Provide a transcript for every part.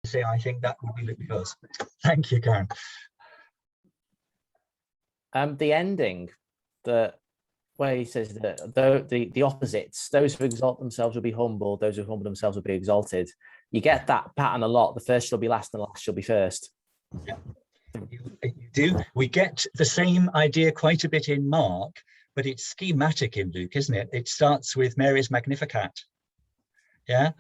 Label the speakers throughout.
Speaker 1: say I think that would be Luke because. Thank you, Karen.
Speaker 2: The ending, where he says that the opposites, those who exalt themselves will be humbled, those who humble themselves will be exalted. You get that pattern a lot. The first shall be last and the last shall be first.
Speaker 1: Yeah, you do. We get the same idea quite a bit in Mark, but it's schematic in Luke, isn't it? It starts with Mary's Magnificat. Yeah,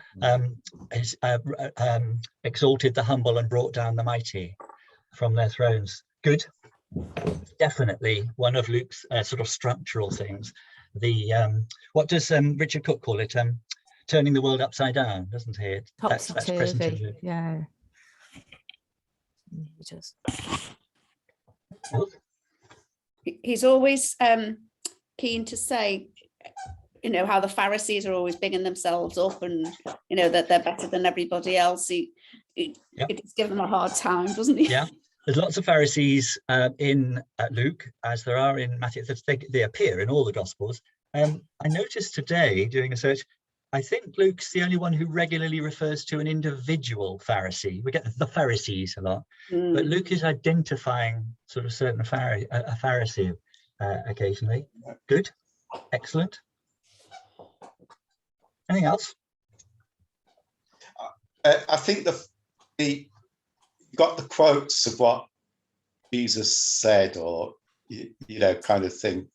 Speaker 1: exalted the humble and brought down the mighty from their thrones. Good. Definitely one of Luke's sort of structural things. The what does Richard Cook call it? Turning the world upside down, doesn't he? That's present in Luke.
Speaker 3: Yeah. He does.
Speaker 4: He's always keen to say, you know, how the Pharisees are always bigging themselves up and, you know, that they're better than everybody else. He just gives them a hard time, doesn't he?
Speaker 1: Yeah, there's lots of Pharisees in Luke, as there are in Matthew. They appear in all the Gospels. I noticed today, doing a search, I think Luke's the only one who regularly refers to an individual Pharisee. We get the Pharisees a lot, but Luke is identifying sort of certain a Pharisee occasionally. Good, excellent. Anything else?
Speaker 5: I think you got the quotes of what Jesus said, or you know, kind of thing.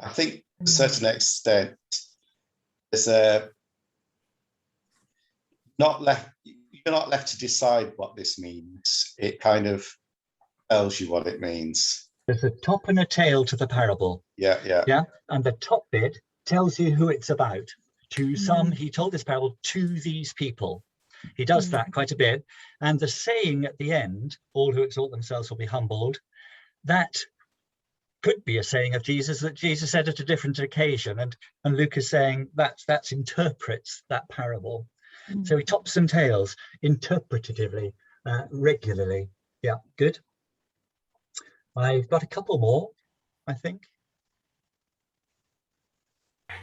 Speaker 5: I think to a certain extent, there's you're not left to decide what this means. It kind of tells you what it means.
Speaker 1: There's a top and a tail to the parable.
Speaker 5: Yeah.
Speaker 1: And the top bit tells you who it's about. To some, he told this parable to these people. He does that quite a bit. And the saying at the end, all who exalt themselves will be humbled, that could be a saying of Jesus that Jesus said at a different occasion. And Luke is saying that interprets that parable. So he tops and tails interpretatively, regularly. Yeah, good. I've got a couple more, I think.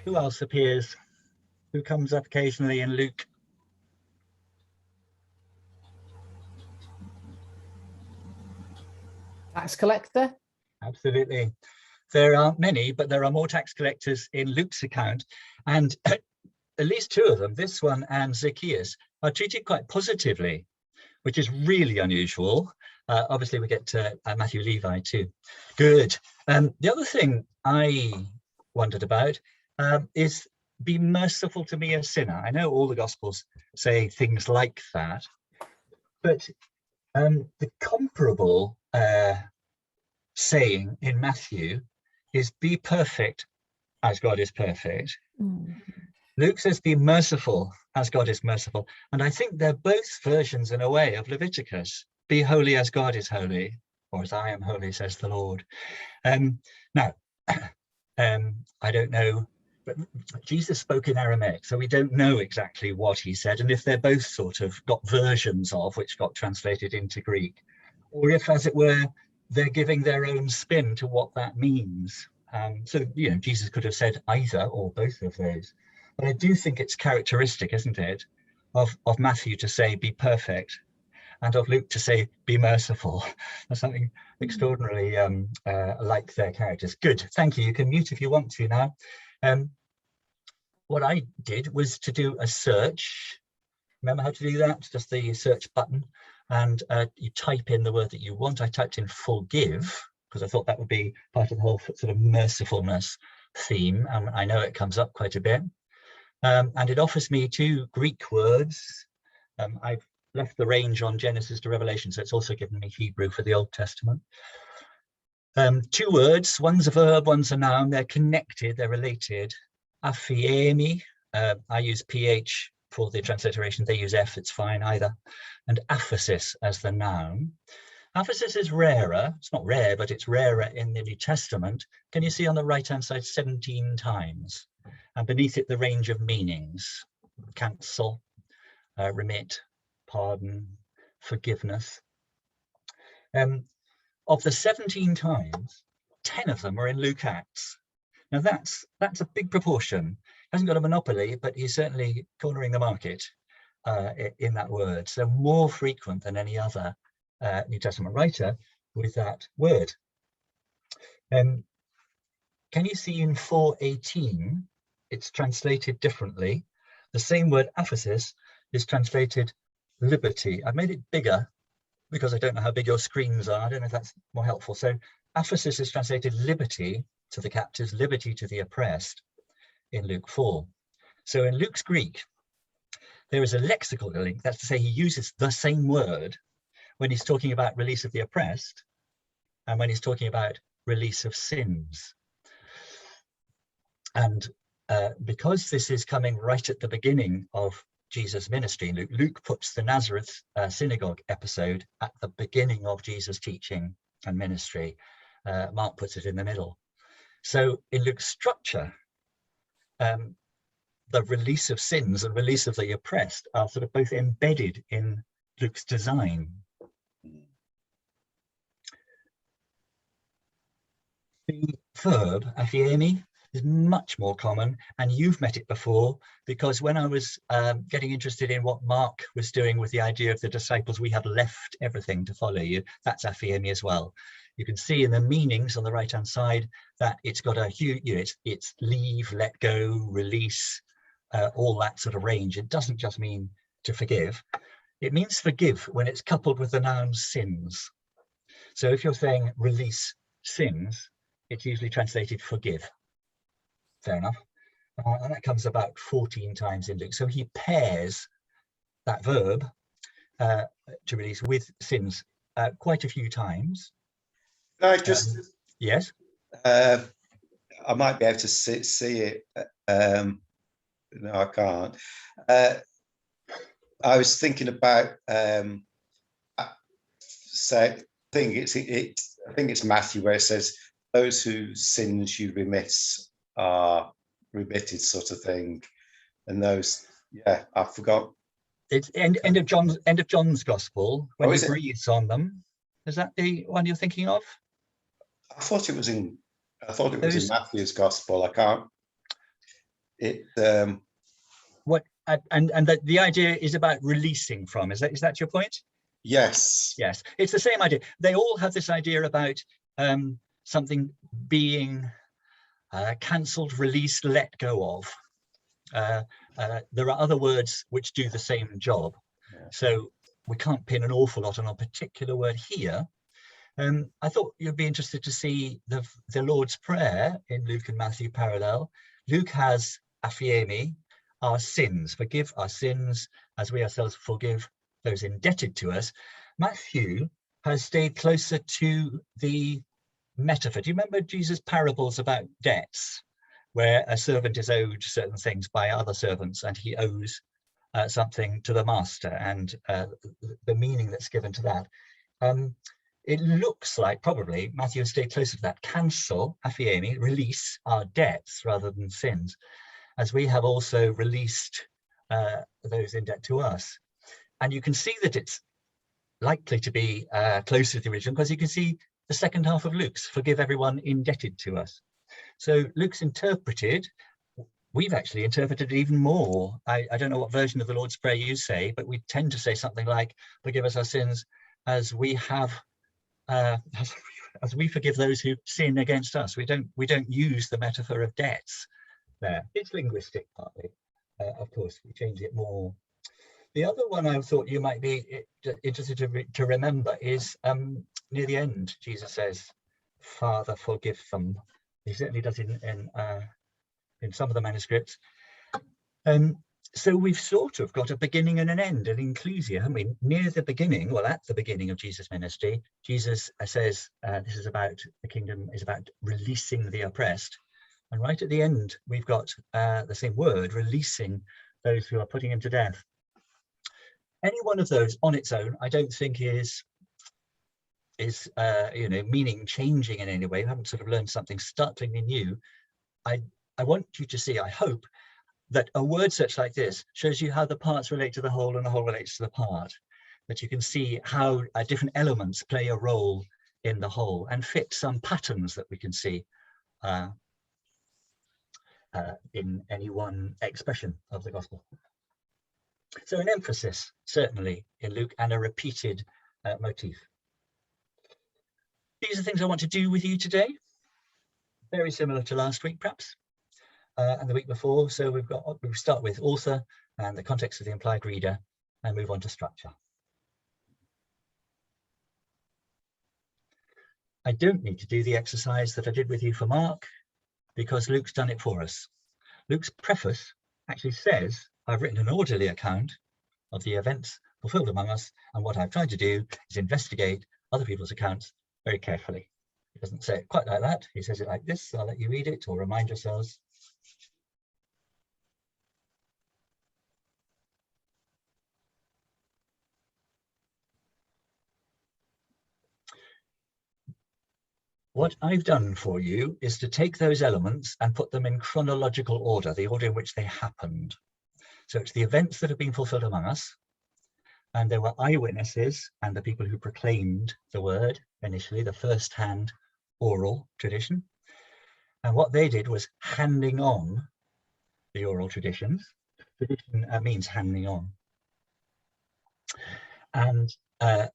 Speaker 1: Who else appears? Who comes up occasionally in Luke?
Speaker 2: Tax collector?
Speaker 1: Absolutely. There aren't many, but there are more tax collectors in Luke's account. And at least two of them, this one and Zacchaeus, are treated quite positively, which is really unusual. Obviously, we get to Matthew, Levi too. Good. The other thing I wondered about is be merciful to me, a sinner. I know all the Gospels say things like that, but the comparable saying in Matthew is be perfect as God is perfect. Luke says be merciful as God is merciful. And I think they're both versions in a way of Leviticus. Be holy as God is holy, or as I am holy, says the Lord. Now, I don't know, but Jesus spoke in Aramaic, so we don't know exactly what he said, and if they're both sort of got versions of which got translated into Greek, or if, as it were, they're giving their own spin to what that means. So, you know, Jesus could have said either or both of those. But I do think it's characteristic, isn't it, of Matthew to say, be perfect, and of Luke to say, be merciful. There's something extraordinarily like their characters. Good, thank you. You can mute if you want to now. What I did was to do a search. Remember how to do that? Just the search button. And you type in the word that you want. I typed in forgive, because I thought that would be part of the whole sort of mercifulness theme. And I know it comes up quite a bit. And it offers me two Greek words. I've left the range on Genesis to Revelation, so it's also given me Hebrew for the Old Testament. Two words, one's a verb, one's a noun. They're connected, they're related. Aphiemi, I use PH for the transliteration, they use F, it's fine either. And aphesis as the noun. Aphesis is rarer, it's not rare, but it's rarer in the New Testament. Can you see on the right-hand side 17 times? And beneath it, the range of meanings: cancel, remit, pardon, forgiveness. Of the 17 times, 10 of them are in Luke Acts. Now that's a big proportion. Hasn't got a monopoly, but he's certainly cornering the market. in that word. So more frequent than any other New Testament writer with that word. Can you see in 4:18, it's translated differently. The same word aphesis is translated liberty. I've made it bigger because I don't know how big your screens are. I don't know if that's more helpful. So aphesis is translated liberty to the captives, liberty to the oppressed in Luke 4. So in Luke's Greek, there is a lexical link. That's to say, he uses the same word when he's talking about release of the oppressed and when he's talking about release of sins. And because this is coming right at the beginning of Jesus' ministry, Luke puts the Nazareth synagogue episode at the beginning of Jesus' teaching and ministry. Mark puts it in the middle. So in Luke's structure, the release of sins and release of the oppressed are sort of both embedded in Luke's design. The verb aphiemi is much more common, and you've met it before, because when I was getting interested in what Mark was doing with the idea of the disciples, we have left everything to follow you. That's aphiemi as well. You can see in the meanings on the right hand side that it's got a huge, it's leave, let go, release, all that sort of range. It doesn't just mean to forgive. It means forgive when it's coupled with the noun sins. So if you're saying release sins, it's usually translated forgive. Fair enough. And that comes about 14 times in Luke. So he pairs that verb to release with sins quite a few times.
Speaker 5: I just
Speaker 1: yes.
Speaker 5: I might be able to see it. No, I can't. I was thinking about I think it's Matthew where it says, "Those whose sins you remiss are remitted," sort of thing. And those, yeah, I forgot.
Speaker 1: It's end of John's Gospel when he breathes on them. Is that the one you're thinking of?
Speaker 5: I thought it was in Matthew's Gospel. I can't.
Speaker 1: What and the idea is about releasing from. Is that your point?
Speaker 5: Yes.
Speaker 1: Yes, it's the same idea. They all have this idea about something being cancelled, released, let go of. There are other words which do the same job.
Speaker 5: Yeah.
Speaker 1: So we can't pin an awful lot on a particular word here. I thought you'd be interested to see the Lord's Prayer in Luke and Matthew parallel. Luke has aphiemi, our sins, forgive our sins as we ourselves forgive those indebted to us. Matthew has stayed closer to the metaphor. Do you remember Jesus' parables about debts, where a servant is owed certain things by other servants and he owes something to the master, and the meaning that's given to that? It looks like probably Matthew has stayed closer to that. Cancel, aphiemi, release our debts rather than sins, as we have also released those in debt to us. And you can see that it's likely to be closer to the original because you can see the second half of Luke's, forgive everyone indebted to us. So Luke's interpreted, we've actually interpreted it even more. I don't know what version of the Lord's Prayer you say, but we tend to say something like, forgive us our sins as we have, as we forgive those who sin against us. We don't use the metaphor of debts there. It's linguistic partly, of course, we change it more. The other one I thought you might be interested to remember is near the end, Jesus says, Father, forgive them. He certainly does in some of the manuscripts. So we've sort of got a beginning and an end, an inclusia, haven't we? Near the beginning, well, at the beginning of Jesus' ministry, Jesus says this is about, the kingdom is about releasing the oppressed. And right at the end, we've got the same word, releasing those who are putting him to death. Any one of those on its own, I don't think is meaning changing in any way. We haven't sort of learned something startlingly new. I want you to see, I hope, that a word search like this shows you how the parts relate to the whole and the whole relates to the part, that you can see how different elements play a role in the whole and fit some patterns that we can see in any one expression of the gospel. So an emphasis, certainly, in Luke, and a repeated motif. These are things I want to do with you today. Very similar to last week, perhaps, and the week before. So we start with author and the context of the implied reader, and move on to structure. I don't need to do the exercise that I did with you for Mark, because Luke's done it for us. Luke's preface actually says, I've written an orderly account of the events fulfilled among us, and what I've tried to do is investigate other people's accounts very carefully. He doesn't say it quite like that. He says it like this. I'll let you read it or remind yourselves. What I've done for you is to take those elements and put them in chronological order, the order in which they happened. So it's the events that have been fulfilled among us, and there were eyewitnesses and the people who proclaimed the word initially, the first-hand oral tradition. And what they did was handing on the oral traditions. Tradition means handing on. And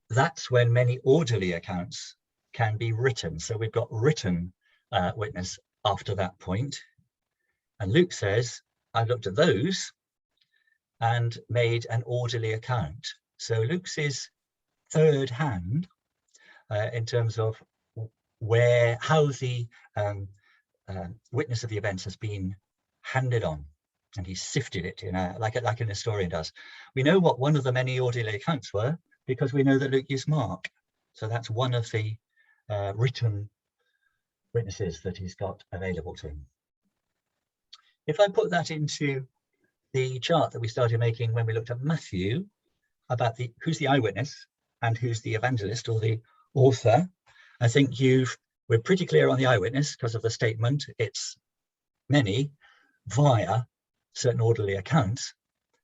Speaker 1: that's when many orderly accounts can be written. So we've got written witness after that point. And Luke says, I looked at those and made an orderly account. So Luke's is third hand in terms of how the witness of the events has been handed on, and he sifted it in like an historian does. We know what one of the many orderly accounts were because we know that Luke used Mark. So that's one of the written witnesses that he's got available to him. If I put that into the chart that we started making when we looked at Matthew about who's the eyewitness and who's the evangelist or the author, I think we're pretty clear on the eyewitness because of the statement. It's many via certain orderly accounts,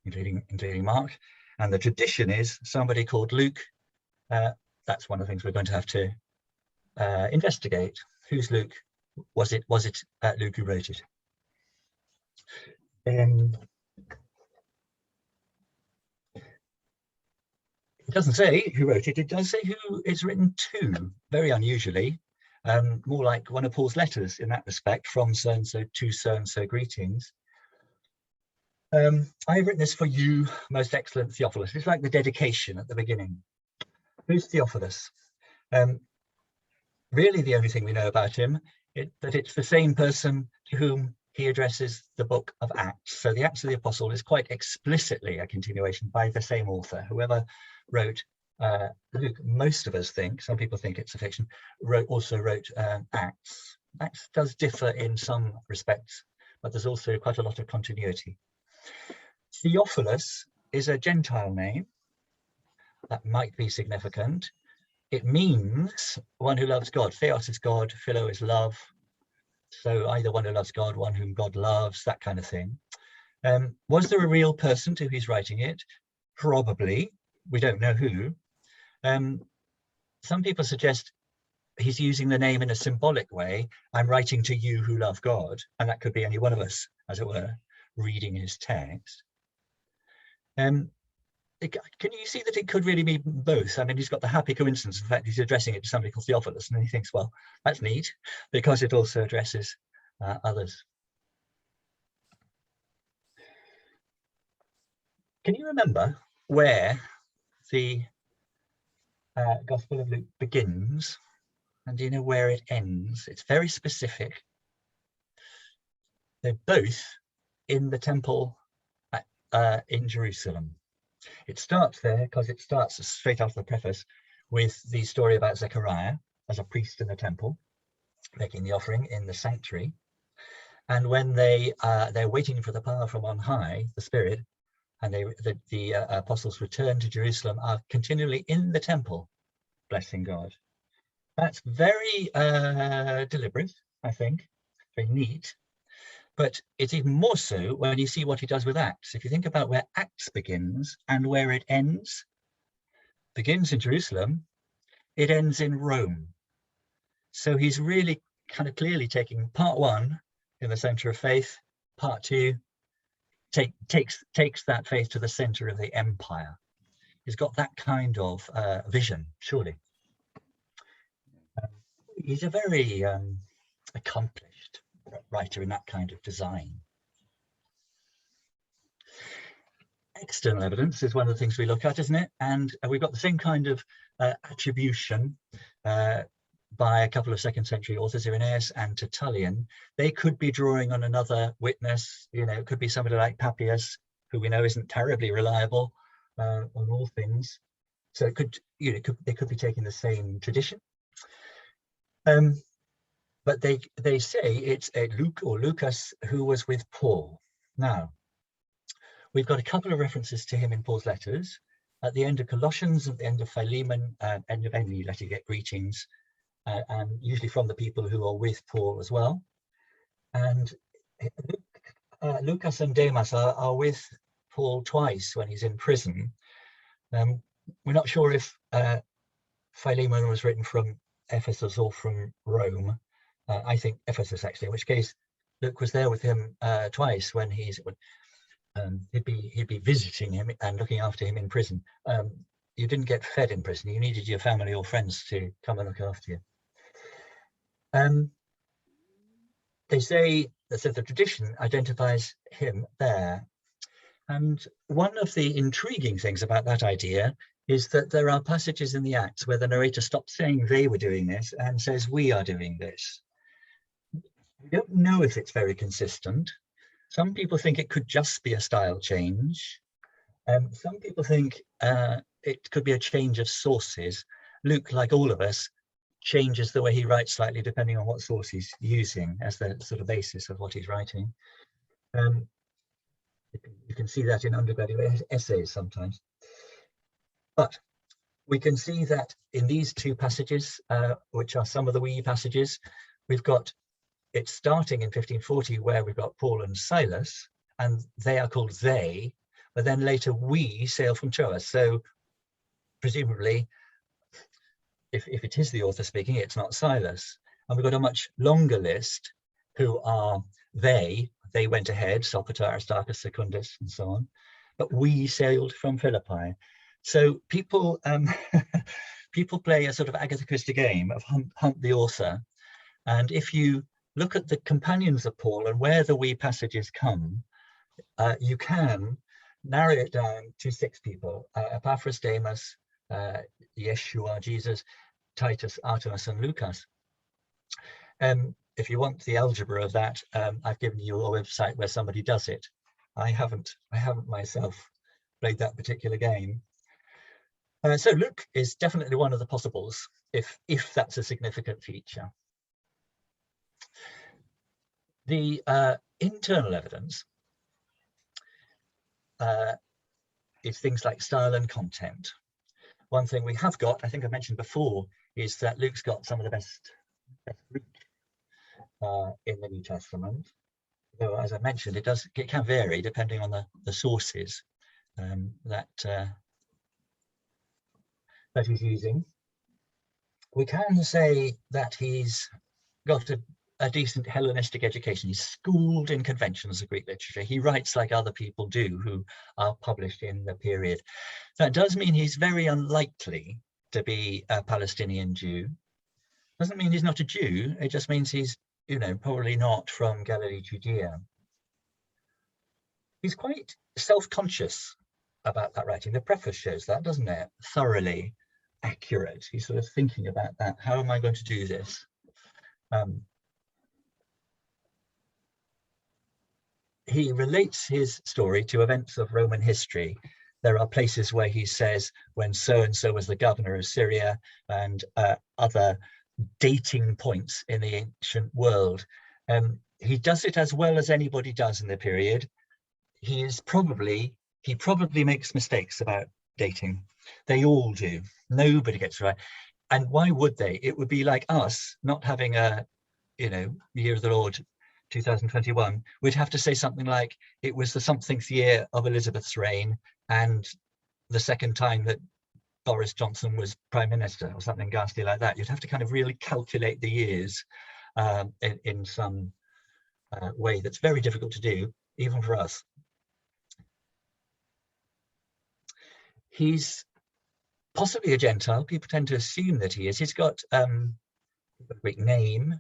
Speaker 1: including Mark, and the tradition is somebody called Luke. That's one of the things we're going to have to investigate. Who's Luke? Was it Luke who wrote it? It doesn't say who wrote it. It does say who it's written to, very unusually. More like one of Paul's letters in that respect, from so-and-so to so-and-so, greetings. I've written this for you, most excellent Theophilus. It's like the dedication at the beginning. Who's Theophilus? Really the only thing we know about him is that it's the same person to whom he addresses the book of Acts. So the Acts of the Apostle is quite explicitly a continuation by the same author. Whoever wrote Luke, most of us think, some people think it's a fiction, also wrote Acts. Acts does differ in some respects, but there's also quite a lot of continuity. Theophilus is a Gentile name. That might be significant. It means one who loves God. Theos is God, philo is love. So either one who loves God, one whom God loves, that kind of thing. Was there a real person to who's writing it? Probably. We don't know who. Some people suggest he's using the name in a symbolic way. I'm writing to you who love God, and that could be any one of us, as it were, reading his text. Can you see that it could really be both? I mean, he's got the happy coincidence of the fact he's addressing it to somebody called Theophilus, and he thinks, well, that's neat, because it also addresses others. Can you remember where the Gospel of Luke begins? And do you know where it ends? It's very specific. They're both in the temple in Jerusalem. It starts there because it starts straight after the preface with the story about Zechariah as a priest in the temple, making the offering in the sanctuary. And when they're waiting for the power from on high, the Spirit, and the apostles return to Jerusalem, are continually in the temple, blessing God. That's very deliberate, I think, very neat. But it's even more so when you see what he does with Acts. If you think about where Acts begins and where it ends, begins in Jerusalem, it ends in Rome. So he's really kind of clearly taking part one in the center of faith, part two takes that faith to the center of the empire. He's got that kind of vision, surely. He's a very accomplished writer in that kind of design. External evidence is one of the things we look at, isn't it? And we've got the same kind of attribution by a couple of 2nd century authors, Irenaeus and Tertullian. They could be drawing on another witness. You know, it could be somebody like Papias, who we know isn't terribly reliable on all things. So it could, you know, they could be taking the same tradition. But they say it's Luke or Lucas who was with Paul. Now, we've got a couple of references to him in Paul's letters. At the end of Colossians, at the end of Philemon, end of any letter, you get greetings, and usually from the people who are with Paul as well. And Lucas and Demas are with Paul twice when he's in prison. We're not sure if Philemon was written from Ephesus or from Rome. I think Ephesus, actually, in which case Luke was there with him twice when he'd be visiting him and looking after him in prison. You didn't get fed in prison. You needed your family or friends to come and look after you. They say that the tradition identifies him there. And one of the intriguing things about that idea is that there are passages in the Acts where the narrator stops saying they were doing this and says we are doing this. We don't know if it's very consistent. Some people think it could just be a style change. Some people think it could be a change of sources. Luke, like all of us, changes the way he writes slightly depending on what source he's using as the sort of basis of what he's writing. You can see that in undergraduate essays sometimes. But we can see that in these two passages, which are some of the wee passages, we've got it starting in 1540 where we've got Paul and Silas, and they are called they, but then later we sail from Troas. So presumably, if it is the author speaking, it's not Silas. And we've got a much longer list who are they went ahead, Sopater, Aristarchus, Secundus, and so on. But we sailed from Philippi. So people people play a sort of Agatha Christie game of hunt the author. And if you look at the companions of Paul and where the we passages come, you can narrow it down to 6 people: Epaphras, Demas, Yeshua, Jesus, Titus, Artemas, and Lucas. If you want the algebra of that, I've given you a website where somebody does it. I haven't myself played that particular game. So Luke is definitely one of the possibles, if that's a significant feature. The internal evidence is things like style and content. One thing we have got, I think I mentioned before, is that Luke's got some of the best Greek in the New Testament. Though, as I mentioned, it can vary depending on the sources that he's using. We can say that he's got a decent Hellenistic education. He's schooled in conventions of Greek literature. He writes like other people do who are published in the period. That does mean he's very unlikely to be a Palestinian Jew. Doesn't mean he's not a Jew. It just means he's, you know, probably not from Galilee, Judea. He's quite self-conscious about that writing. The preface shows that, doesn't it? Thoroughly accurate. He's sort of thinking about that. How am I going to do this? He relates his story to events of Roman history. There are places where he says, when so-and-so was the governor of Syria, and other dating points in the ancient world. He does it as well as anybody does in the period. He probably makes mistakes about dating. They all do. Nobody gets it right. And why would they? It would be like us not having a, year of the Lord 2021. We'd have to say something like it was the somethingth year of Elizabeth's reign and the second time that Boris Johnson was prime minister, or something ghastly like that. You'd have to kind of really calculate the years in some way that's very difficult to do, even for us. He's possibly a Gentile. People tend to assume that he is. He's got a Greek name.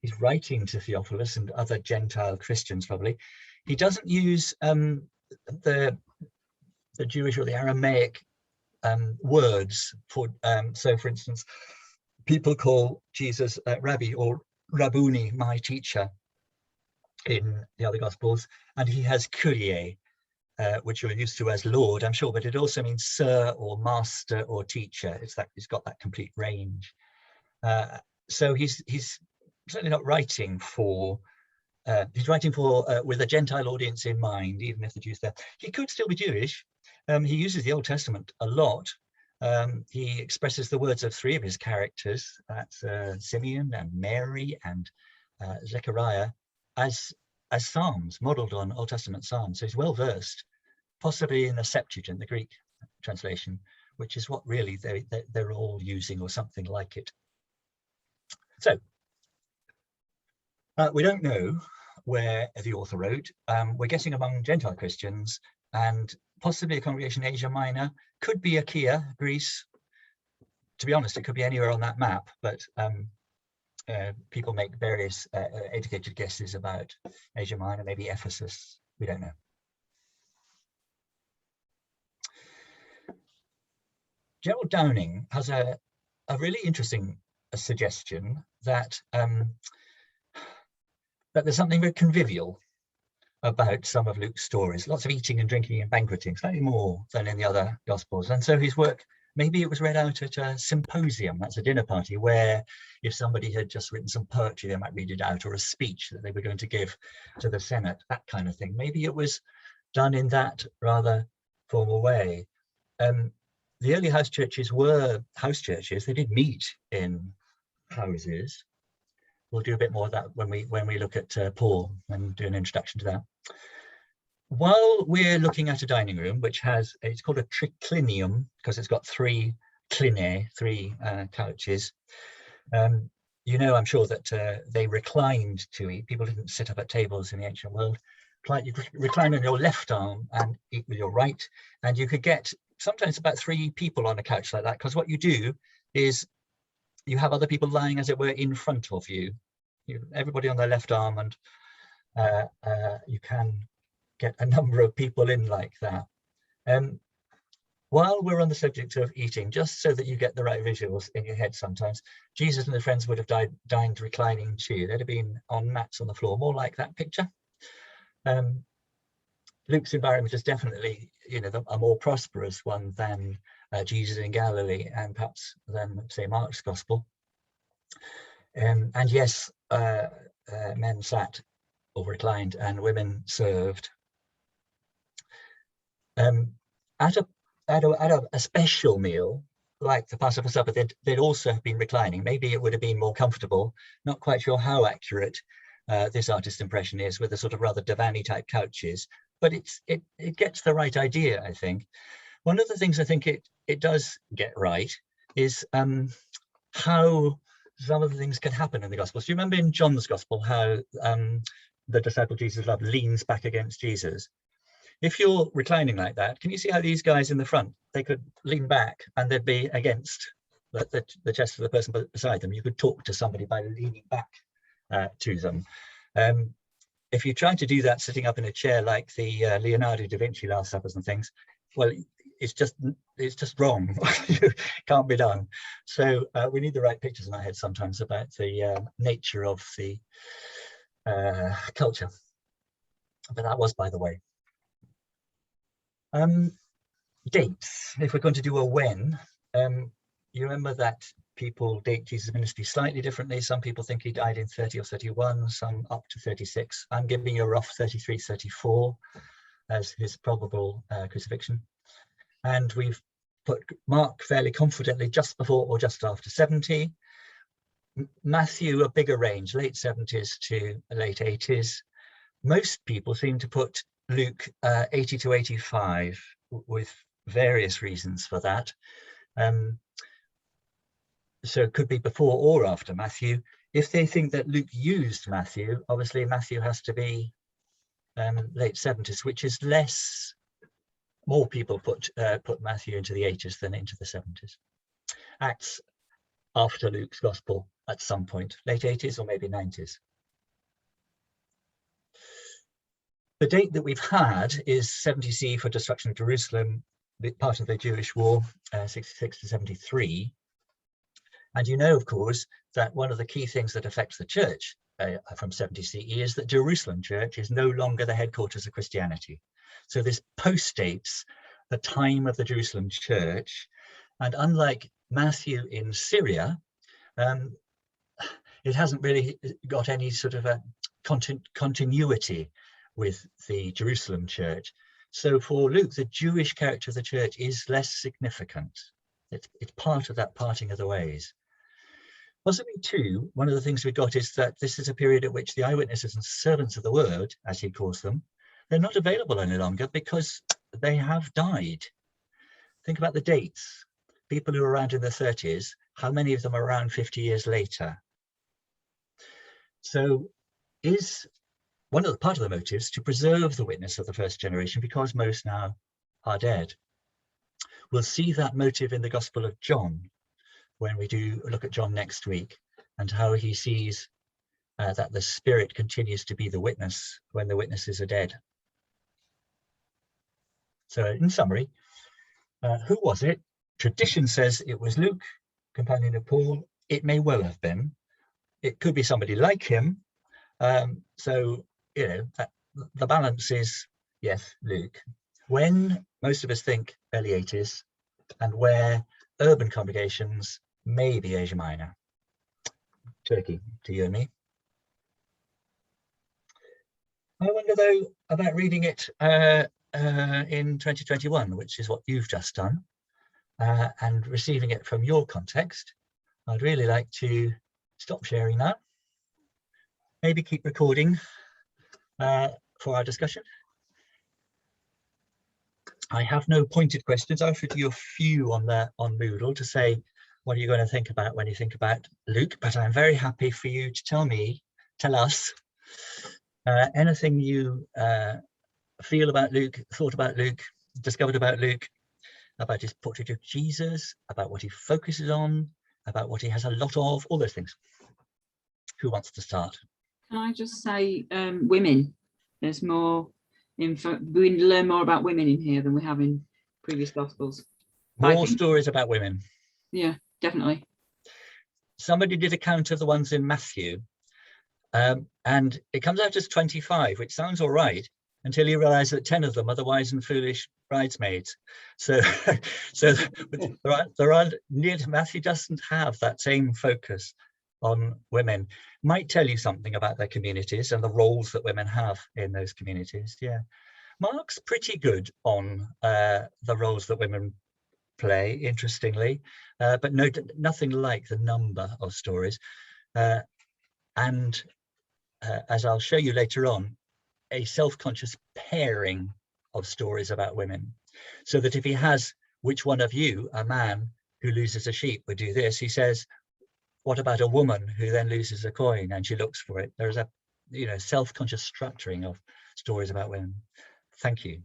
Speaker 1: He's writing to Theophilus and other Gentile Christians, probably. He doesn't use the Jewish or the Aramaic words for, so for instance, people call Jesus Rabbi or Rabboni, my teacher, in the other Gospels, and he has Kyrie, which you're used to as Lord, I'm sure, but it also means sir or master or teacher. It's that he's got that complete range. So he's certainly not writing for. He's writing for with a Gentile audience in mind, even if the Jews there. He could still be Jewish. He uses the Old Testament a lot. He expresses the words of three of his characters, that's Simeon and Mary and Zechariah, as psalms, modeled on Old Testament psalms. So he's well versed, possibly in the Septuagint, the Greek translation, which is what really they're all using, or something like it. So we don't know where the author wrote. We're guessing among Gentile Christians, and possibly a congregation in Asia Minor, could be Achaia, Greece. To be honest, it could be anywhere on that map, but people make various educated guesses about Asia Minor, maybe Ephesus, we don't know. Gerald Downing has a really interesting suggestion that that there's something very convivial about some of Luke's stories, lots of eating and drinking and banqueting, slightly more than in the other Gospels. And so his work, maybe it was read out at a symposium, that's a dinner party, where if somebody had just written some poetry, they might read it out, or a speech that they were going to give to the Senate, that kind of thing. Maybe it was done in that rather formal way. The early house churches were house churches. They did meet in houses. We'll do a bit more of that when we look at Paul and do an introduction to that. While we're looking at a dining room, which has, it's called a triclinium because it's got three clinae, three couches. You know, I'm sure that they reclined to eat. People didn't sit up at tables in the ancient world. You recline on your left arm and eat with your right, and you could get sometimes about 3 people on a couch like that, because what you do is you have other people lying, as it were, in front of you. Everybody on their left arm, and you can get a number of people in like that. While we're on the subject of eating, just so that you get the right visuals in your head sometimes, Jesus and his friends would have dined reclining too. They'd have been on mats on the floor, more like that picture. Luke's environment is definitely, a more prosperous one than Jesus in Galilee, and perhaps than, say, Mark's Gospel. And yes, men sat or reclined, and women served. At a special meal, like the Passover supper, they'd also have been reclining. Maybe it would have been more comfortable. Not quite sure how accurate this artist's impression is with the sort of rather divan-y type couches, but it gets the right idea, I think. One of the things I think it does get right is how some of the things can happen in the Gospels. Do you remember in John's Gospel how the disciple Jesus loved leans back against Jesus? If you're reclining like that, can you see how these guys in the front, they could lean back and they'd be against the chest of the person beside them? You could talk to somebody by leaning back to them. If you try to do that sitting up in a chair like the Leonardo da Vinci Last Suppers and things, well, it's just wrong. Can't be done. So we need the right pictures in our head sometimes about the nature of the culture. But that was by the way. Dates, if we're going to do a when, you remember that people date Jesus' ministry slightly differently. Some people think he died in 30 or 31, some up to 36. I'm giving you a rough 33, 34 as his probable crucifixion. And we've put Mark fairly confidently just before or just after 70. Matthew, a bigger range, late 70s to late 80s. Most people seem to put Luke 80 to 85, with various reasons for that. So it could be before or after Matthew. If they think that Luke used Matthew, obviously Matthew has to be late 70s, which is more people put Matthew into the 80s than into the 70s. Acts after Luke's gospel at some point, late 80s or maybe 90s. The date that we've had is 70 CE for destruction of Jerusalem, part of the Jewish War, 66 to 73. And you know, of course, that one of the key things that affects the church from 70 CE is that Jerusalem church is no longer the headquarters of Christianity. So this postdates the time of the Jerusalem church. And unlike Matthew in Syria, it hasn't really got any sort of a continuity with the Jerusalem church. So for Luke, the Jewish character of the church is less significant. It's part of that parting of the ways. Possibly too, one of the things we've got is that this is a period at which the eyewitnesses and servants of the word, as he calls them, they're not available any longer because they have died. Think about the dates. People who are around in their 30s, how many of them are around 50 years later? So is part of the motives to preserve the witness of the first generation because most now are dead. We'll see that motive in the Gospel of John when we do look at John next week, and how he sees that the Spirit continues to be the witness when the witnesses are dead. So in summary, who was it? Tradition says it was Luke, companion of Paul. It may well have been. It could be somebody like him. So, you know, the balance is, yes, Luke. When most of us think early 80s, and where urban congregations may be Asia Minor. Turkey, to you and me. I wonder though about reading it in 2021, which is what you've just done, and receiving it from your context. I'd really like to stop sharing now. Maybe keep recording for our discussion. I have no pointed questions. I offered you a few on Moodle to say, what are you going to think about when you think about Luke? But I'm very happy for you to tell us anything you feel about Luke, thought about Luke, discovered about Luke, about his portrait of Jesus, about what he focuses on, about what he has a lot of, all those things. Who wants to start?
Speaker 3: Can I just say women? There's more info. We learn more about women in here than we have in previous Gospels.
Speaker 1: More stories about women.
Speaker 3: Yeah, definitely.
Speaker 1: Somebody did a count of the ones in Matthew, and it comes out as 25, which sounds all right, until you realize that 10 of them are the wise and foolish bridesmaids. So Matthew doesn't have that same focus on women. Might tell you something about their communities and the roles that women have in those communities. Yeah, Mark's pretty good on the roles that women play, interestingly, but nothing like the number of stories. And as I'll show you later on, a self-conscious pairing of stories about women, so that if he has, which one of you, a man who loses a sheep, would do this, he says, what about a woman who then loses a coin and she looks for it? There's a self-conscious structuring of stories about women. Thank you.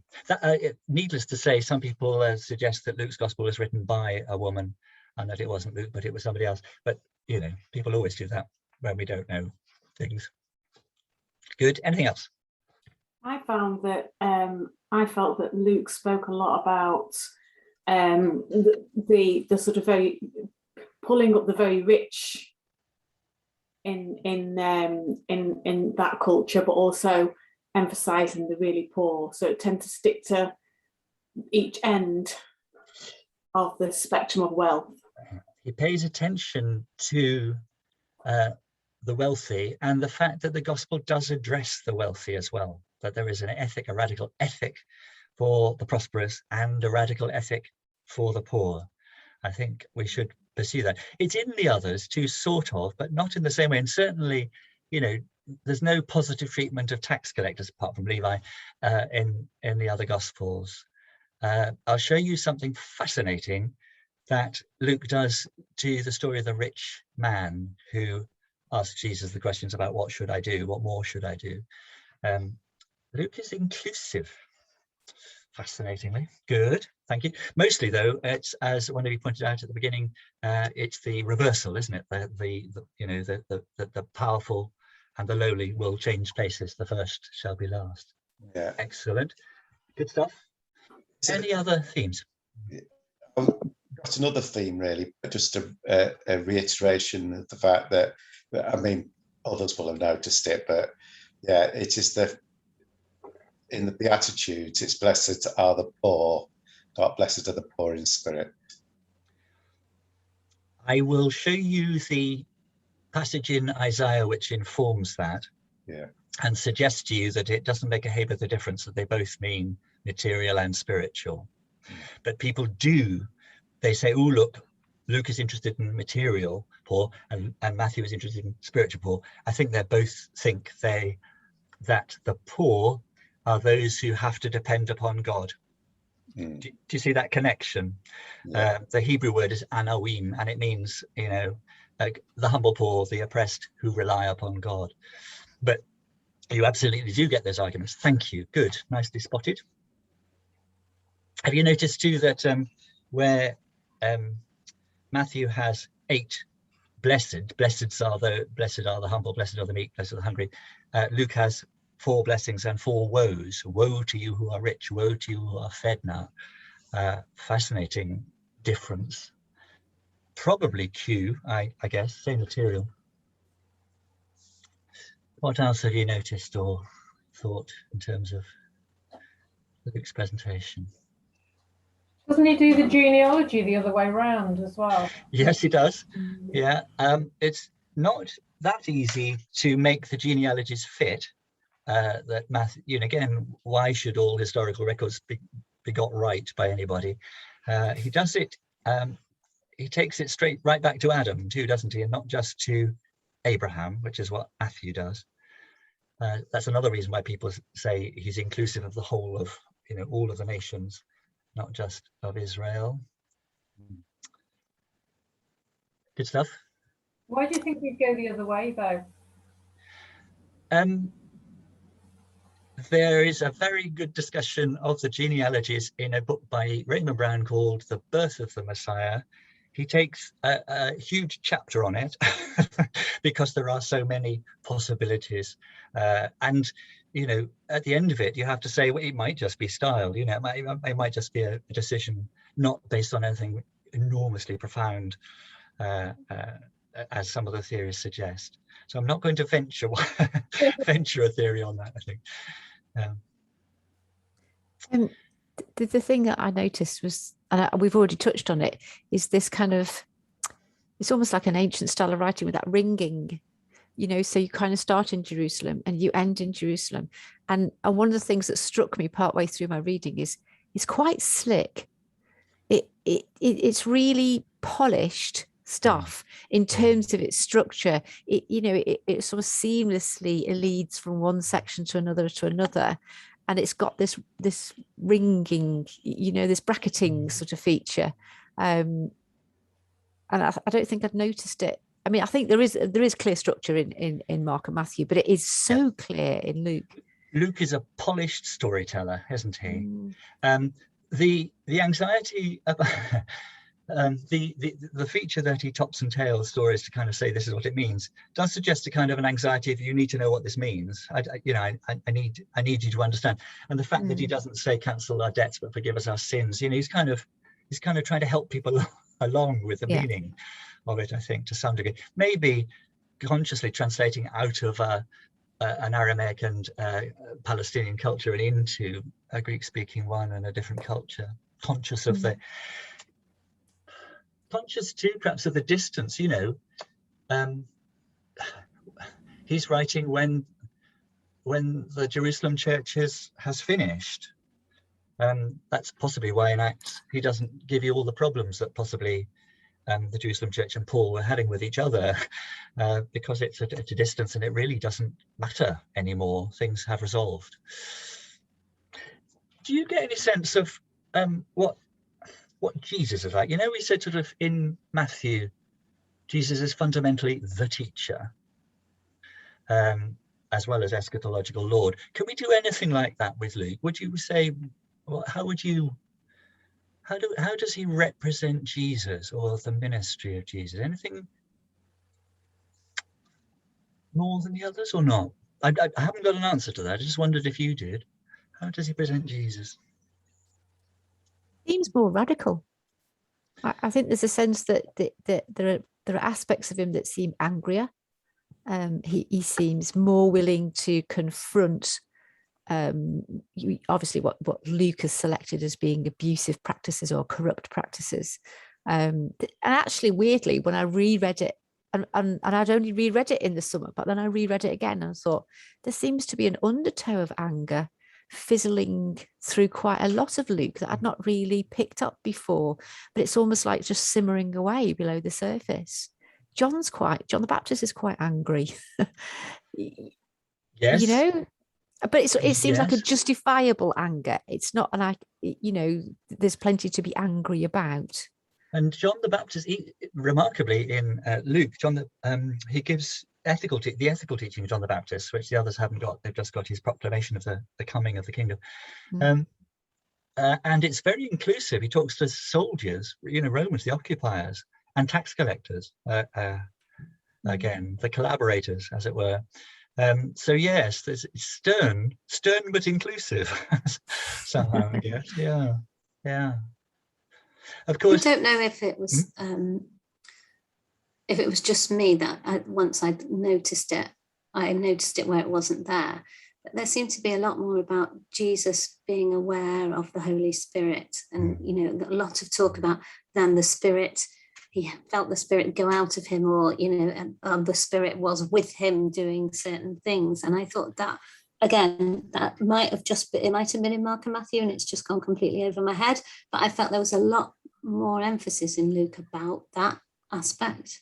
Speaker 1: Needless to say, some people suggest that Luke's gospel was written by a woman and that it wasn't Luke, but it was somebody else. But, you know, people always do that when we don't know things. Good. Anything else?
Speaker 6: I found that I felt that Luke spoke a lot about the sort of very pulling up the very rich in that culture, but also emphasizing the really poor. So it tends to stick to each end of the spectrum of wealth.
Speaker 1: He pays attention to the wealthy and the fact that the gospel does address the wealthy as well, that there is an ethic, a radical ethic for the prosperous and a radical ethic for the poor. I think we should pursue that. It's in the others too, sort of, but not in the same way. And certainly, you know, there's no positive treatment of tax collectors apart from Levi in the other gospels. I'll show you something fascinating that Luke does to the story of the rich man who asked Jesus the questions about what should I do, what more should I do. Luke is inclusive. fascinatingly. Good, thank you. Mostly though, it's, as one of you pointed out at the beginning, it's the reversal, isn't it? The powerful and the lowly will change places. The first shall be last.
Speaker 5: Yeah.
Speaker 1: Excellent. Good stuff. Any other themes?
Speaker 5: I've got another theme really, but just a reiteration of the fact that, I mean, others will have noticed it, but yeah, it is in the Beatitudes, it's blessed are the poor, not blessed are the poor in spirit.
Speaker 1: I will show you the passage in Isaiah which informs that.
Speaker 5: Yeah.
Speaker 1: And suggest to you that it doesn't make a hair of the difference, that they both mean material and spiritual. But people do, they say, oh, look, Luke is interested in material poor and Matthew is interested in spiritual poor. I think they both think that the poor are those who have to depend upon God. Do you see that connection?
Speaker 5: Yeah.
Speaker 1: The Hebrew word is anawim, and it means, like the humble poor, the oppressed who rely upon God. But you absolutely do get those arguments. Thank you. Good. Nicely spotted. Have you noticed too that where Matthew has 8 blessed are the humble, blessed are the meek, blessed are the hungry. Luke has 4 blessings and 4 woes. Woe to you who are rich, woe to you who are fed now. Fascinating difference. Probably Q, I guess, same material. What else have you noticed or thought in terms of Luke's presentation?
Speaker 7: Doesn't he do the genealogy the other way round as well?
Speaker 1: Yes, he does. Yeah, it's not that easy to make the genealogies fit. That Matthew, again, why should all historical records be got right by anybody? He does it. He takes it straight right back to Adam too, doesn't he? And not just to Abraham, which is what Matthew does. That's another reason why people say he's inclusive of the whole of, all of the nations, not just of Israel. Good stuff.
Speaker 7: Why do you think we'd go the other way, though?
Speaker 1: There is a very good discussion of the genealogies in a book by Raymond Brown called The Birth of the Messiah. He takes a huge chapter on it because there are so many possibilities. And, at the end of it, you have to say, well, it might just be style, it might just be a decision not based on anything enormously profound, as some of the theories suggest. So I'm not going to venture a theory on that, I think.
Speaker 8: The thing that I noticed was, and we've already touched on it, is this kind of, it's almost like an ancient style of writing with that ringing, so you kind of start in Jerusalem and you end in Jerusalem. And one of the things that struck me partway through my reading is it's quite slick. It's really polished stuff in terms of its structure. It sort of seamlessly leads from one section to another, and it's got this ringing, this bracketing sort of feature, and I don't think I'd noticed it. I mean, I think there is clear structure in Mark and Matthew, but it is so clear in Luke.
Speaker 1: Luke is a polished storyteller, isn't he? The anxiety about the feature that he tops and tails stories to kind of say this is what it means does suggest a kind of an anxiety if you need to know what this means. I need you to understand. And the fact that he doesn't say cancel our debts but forgive us our sins, he's kind of trying to help people along with the meaning of it, I think, to some degree. Maybe consciously translating out of an Aramaic and Palestinian culture and into a Greek-speaking one and a different culture, conscious too, perhaps, of the distance. He's writing when the Jerusalem church has finished. That's possibly why in Acts he doesn't give you all the problems that possibly the Jerusalem church and Paul were having with each other, because it's at a distance and it really doesn't matter anymore. Things have resolved. Do you get any sense of what Jesus is like? We said sort of in Matthew, Jesus is fundamentally the teacher, as well as eschatological Lord. Can we do anything like that with Luke? Would you say well, how does he represent Jesus or the ministry of Jesus? Anything more than the others or not? I haven't got an answer to that. I just wondered if you did. How does he present Jesus?
Speaker 8: Seems more radical. I think there's a sense that there are aspects of him that seem angrier. He seems more willing to confront obviously what Luke has selected as being abusive practices or corrupt practices. And actually, weirdly, when I reread it, and I'd only reread it in the summer, but then I reread it again and thought there seems to be an undertow of anger fizzling through quite a lot of Luke that I'd not really picked up before, but it's almost like just simmering away below the surface. John the Baptist is quite angry.
Speaker 1: Yes.
Speaker 8: You know, but it seems like a
Speaker 1: Yes.
Speaker 8: justifiable anger. It's not like, there's plenty to be angry about.
Speaker 1: And John the Baptist, remarkably in Luke, he gives the ethical teaching of John the Baptist, which the others haven't got. They've just got his proclamation of the coming of the kingdom. And it's very inclusive. He talks to soldiers, Romans, the occupiers, and tax collectors, again, the collaborators, as it were. So yes, there's stern but inclusive somehow, I guess. Yeah. Of course.
Speaker 9: I don't know if it was just me that once I noticed it where it wasn't there. But there seemed to be a lot more about Jesus being aware of the Holy Spirit, and a lot of talk about then the Spirit. He felt the Spirit go out of him, or the Spirit was with him doing certain things. And I thought that, again, that might have been in Mark and Matthew, and it's just gone completely over my head. But I felt there was a lot more emphasis in Luke about that aspect.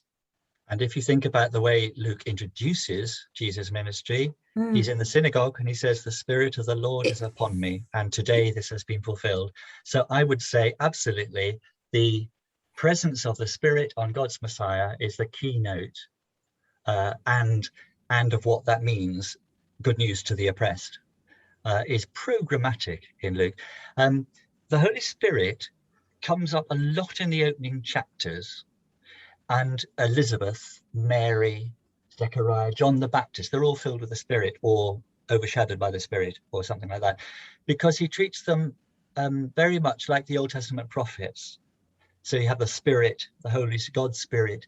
Speaker 1: And if you think about the way Luke introduces Jesus' ministry, he's in the synagogue and he says, "The Spirit of the Lord is upon me, and today this has been fulfilled." So I would say absolutely the presence of the Spirit on God's Messiah is the keynote and of what that means. Good news to the oppressed is programmatic in Luke. The Holy Spirit comes up a lot in the opening chapters, and Elizabeth, Mary, Zechariah, John the Baptist, they're all filled with the Spirit or overshadowed by the Spirit or something like that, because he treats them very much like the Old Testament prophets. So you have the Spirit, the Holy God's Spirit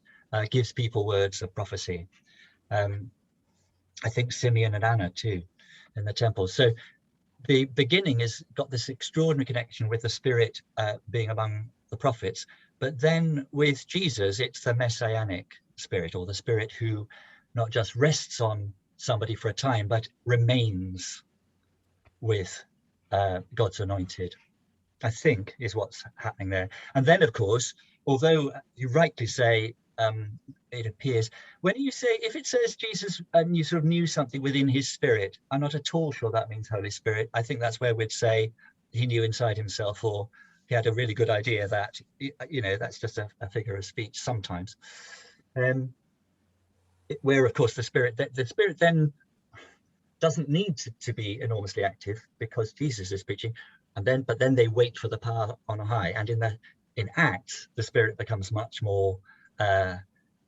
Speaker 1: gives people words of prophecy. I think Simeon and Anna too in the temple. So the beginning has got this extraordinary connection with the Spirit being among the prophets, but then with Jesus, it's the Messianic Spirit, or the Spirit who not just rests on somebody for a time, but remains with God's anointed, I think, is what's happening there. And then, of course, although you rightly say it appears, when you say, if it says Jesus and you sort of knew something within his Spirit, I'm not at all sure that means Holy Spirit. I think that's where we'd say he knew inside himself, or he had a really good idea that, that's just a figure of speech sometimes. Where, of course, the Spirit then doesn't need to be enormously active because Jesus is preaching, but then they wait for the power on high. And in Acts, the Spirit becomes much more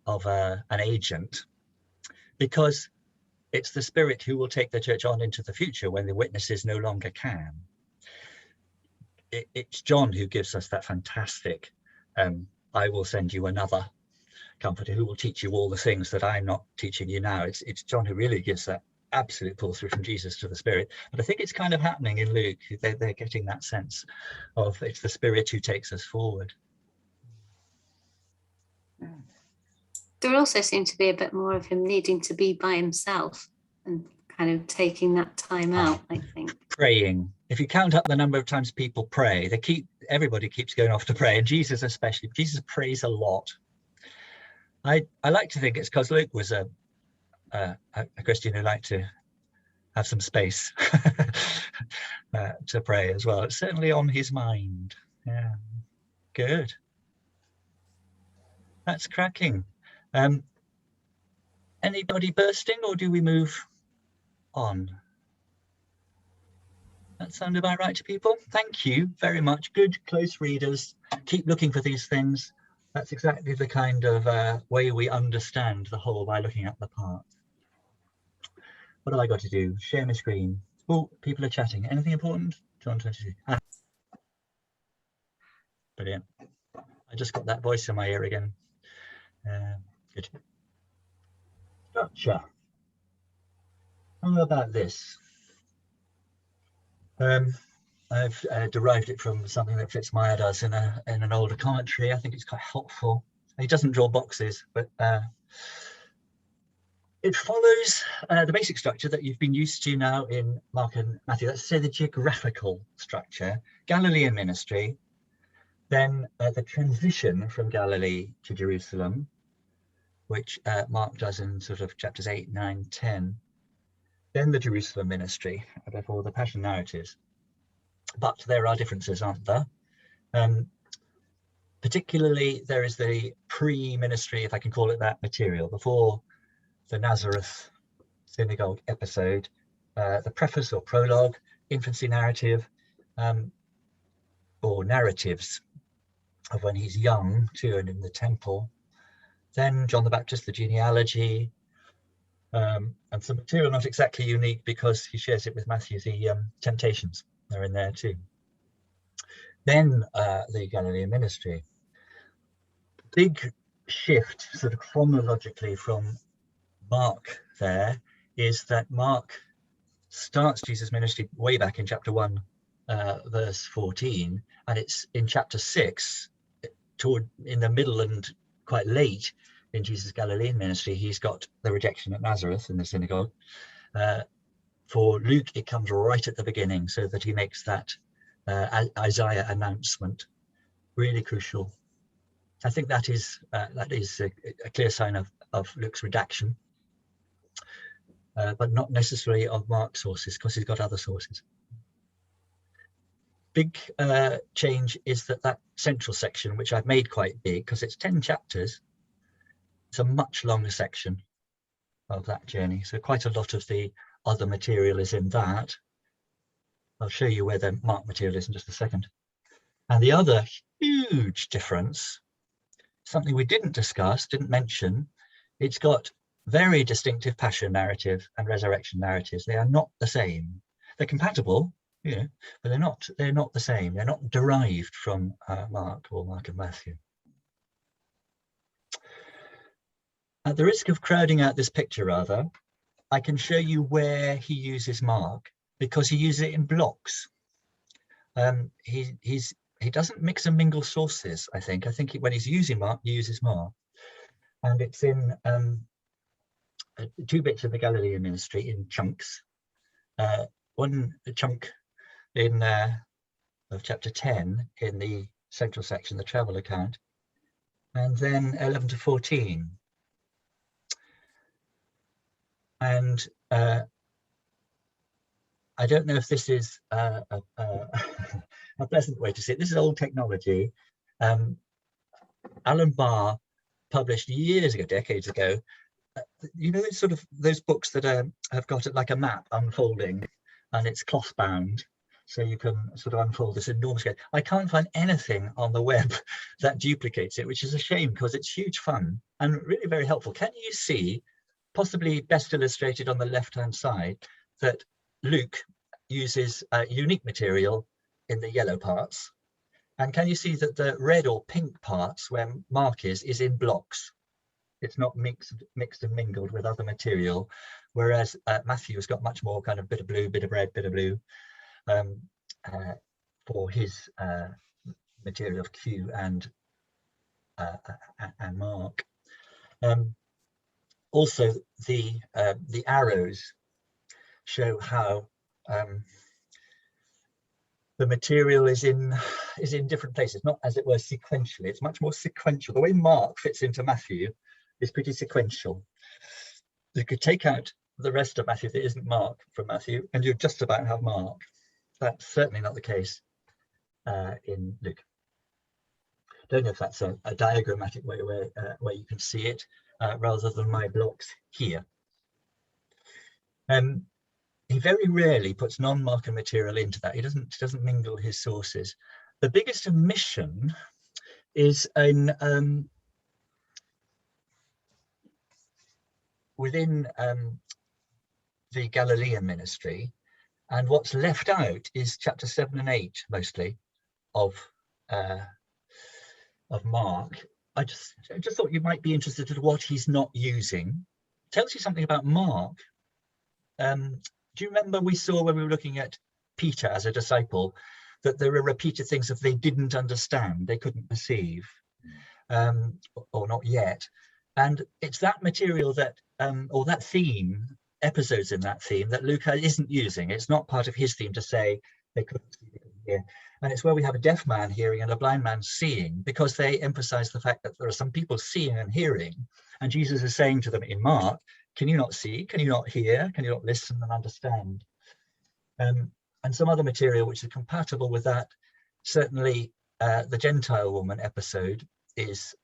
Speaker 1: of an agent, because it's the Spirit who will take the church on into the future when the witnesses no longer can. It's John who gives us that fantastic, I will send you another Comforter who will teach you all the things that I'm not teaching you now. It's John who really gives that absolute pull through from Jesus to the Spirit. But I think it's kind of happening in Luke. They're getting that sense of it's the Spirit who takes us forward.
Speaker 9: There also seemed to be a bit more of him needing to be by himself and kind of taking that time out, I think.
Speaker 1: Praying. If you count up the number of times people pray, everybody keeps going off to pray, and Jesus especially. Jesus prays a lot. I like to think it's because Luke was a Christian who liked to have some space to pray as well. It's certainly on his mind. Yeah, good. That's cracking. Anybody bursting, or do we move on? That sound about right to people? Thank you very much. Good, close readers. Keep looking for these things. That's exactly the kind of way we understand the whole by looking at the parts. What have I got to do? Share my screen. Oh, people are chatting. Anything important? John 22. Ah. Brilliant. I just got that voice in my ear again. Good. Structure. How about this? I've derived it from something that Fitzmyer does in an older commentary. I think it's quite helpful. He doesn't draw boxes, but it follows the basic structure that you've been used to now in Mark and Matthew. Let's say the geographical structure, Galilean ministry, then the transition from Galilee to Jerusalem, which Mark does in sort of chapters 8, 9, 10, then the Jerusalem ministry, before the Passion narratives. But there are differences, aren't there? Particularly, there is the pre-ministry, if I can call it that, material, before the Nazareth synagogue episode, the preface or prologue, infancy narrative, or narratives of when he's young too and in the temple. Then John the Baptist, the genealogy, and some material not exactly unique because he shares it with Matthew, the temptations are in there too. Then the Galilean ministry. Big shift sort of chronologically from Mark there is that Mark starts Jesus' ministry way back in chapter 1, verse 14, and it's in chapter 6, in the middle and quite late in Jesus' Galilean ministry, he's got the rejection at Nazareth in the synagogue. For Luke, it comes right at the beginning, so that he makes that Isaiah announcement. Really crucial. I think that is a clear sign of Luke's redaction, but not necessarily of Mark's sources, because he's got other sources. Big change is that central section, which I've made quite big because it's 10 chapters. It's a much longer section of that journey. So quite a lot of the other material is in that. I'll show you where the Mark material is in just a second. And the other huge difference, something we didn't discuss, didn't mention, it's got very distinctive passion narrative and resurrection narratives. They are not the same. They're compatible, you know, but they're not the same. They're not derived from Mark or Mark and Matthew. At the risk of crowding out this picture rather, I can show you where he uses Mark, because he uses it in blocks. He doesn't mix and mingle sources, I think. When he's using Mark, he uses Mark. And it's in 2 bits of the Galilean ministry in chunks. One chunk in of chapter 10 in the central section, the travel account, and then 11 to 14. And I don't know if this is a pleasant way to see it. This is old technology. Alan Barr published years ago, decades ago, you know, sort of those books that have got it like a map unfolding, and it's cloth bound, so you can sort of unfold this enormous scale. I can't find anything on the web that duplicates it, which is a shame because it's huge fun and really very helpful. Can you see, possibly best illustrated on the left-hand side, that Luke uses unique material in the yellow parts? And can you see that the red or pink parts where Mark is in blocks? It's not mixed and mingled with other material, whereas Matthew has got much more kind of bit of blue, bit of red, bit of blue for his material of Q and Mark. Also, the arrows show how the material is in different places, not as it were sequentially. It's much more sequential. The way Mark fits into Matthew is pretty sequential. You could take out the rest of Matthew that isn't Mark from Matthew, and you just about have Mark. That's certainly not the case in Luke. Don't know if that's a diagrammatic way where you can see it rather than my blocks here. he very rarely puts non-Markan material into that. He doesn't mingle his sources. The biggest omission is in within the Galilean ministry, and what's left out is chapter 7 and 8 mostly of Mark. I just thought you might be interested in what he's not using. Tells you something about Mark. Do you remember we saw when we were looking at Peter as a disciple that there are repeated things that they didn't understand, they couldn't perceive, or not yet. And it's that material that, or that theme, episodes in that theme that Luke isn't using. It's not part of his theme to say they couldn't see, they couldn't hear. And it's where we have a deaf man hearing and a blind man seeing, because they emphasize the fact that there are some people seeing and hearing. And Jesus is saying to them in Mark, can you not see? Can you not hear? Can you not listen and understand? And some other material which is compatible with that. Certainly the Gentile woman episode is,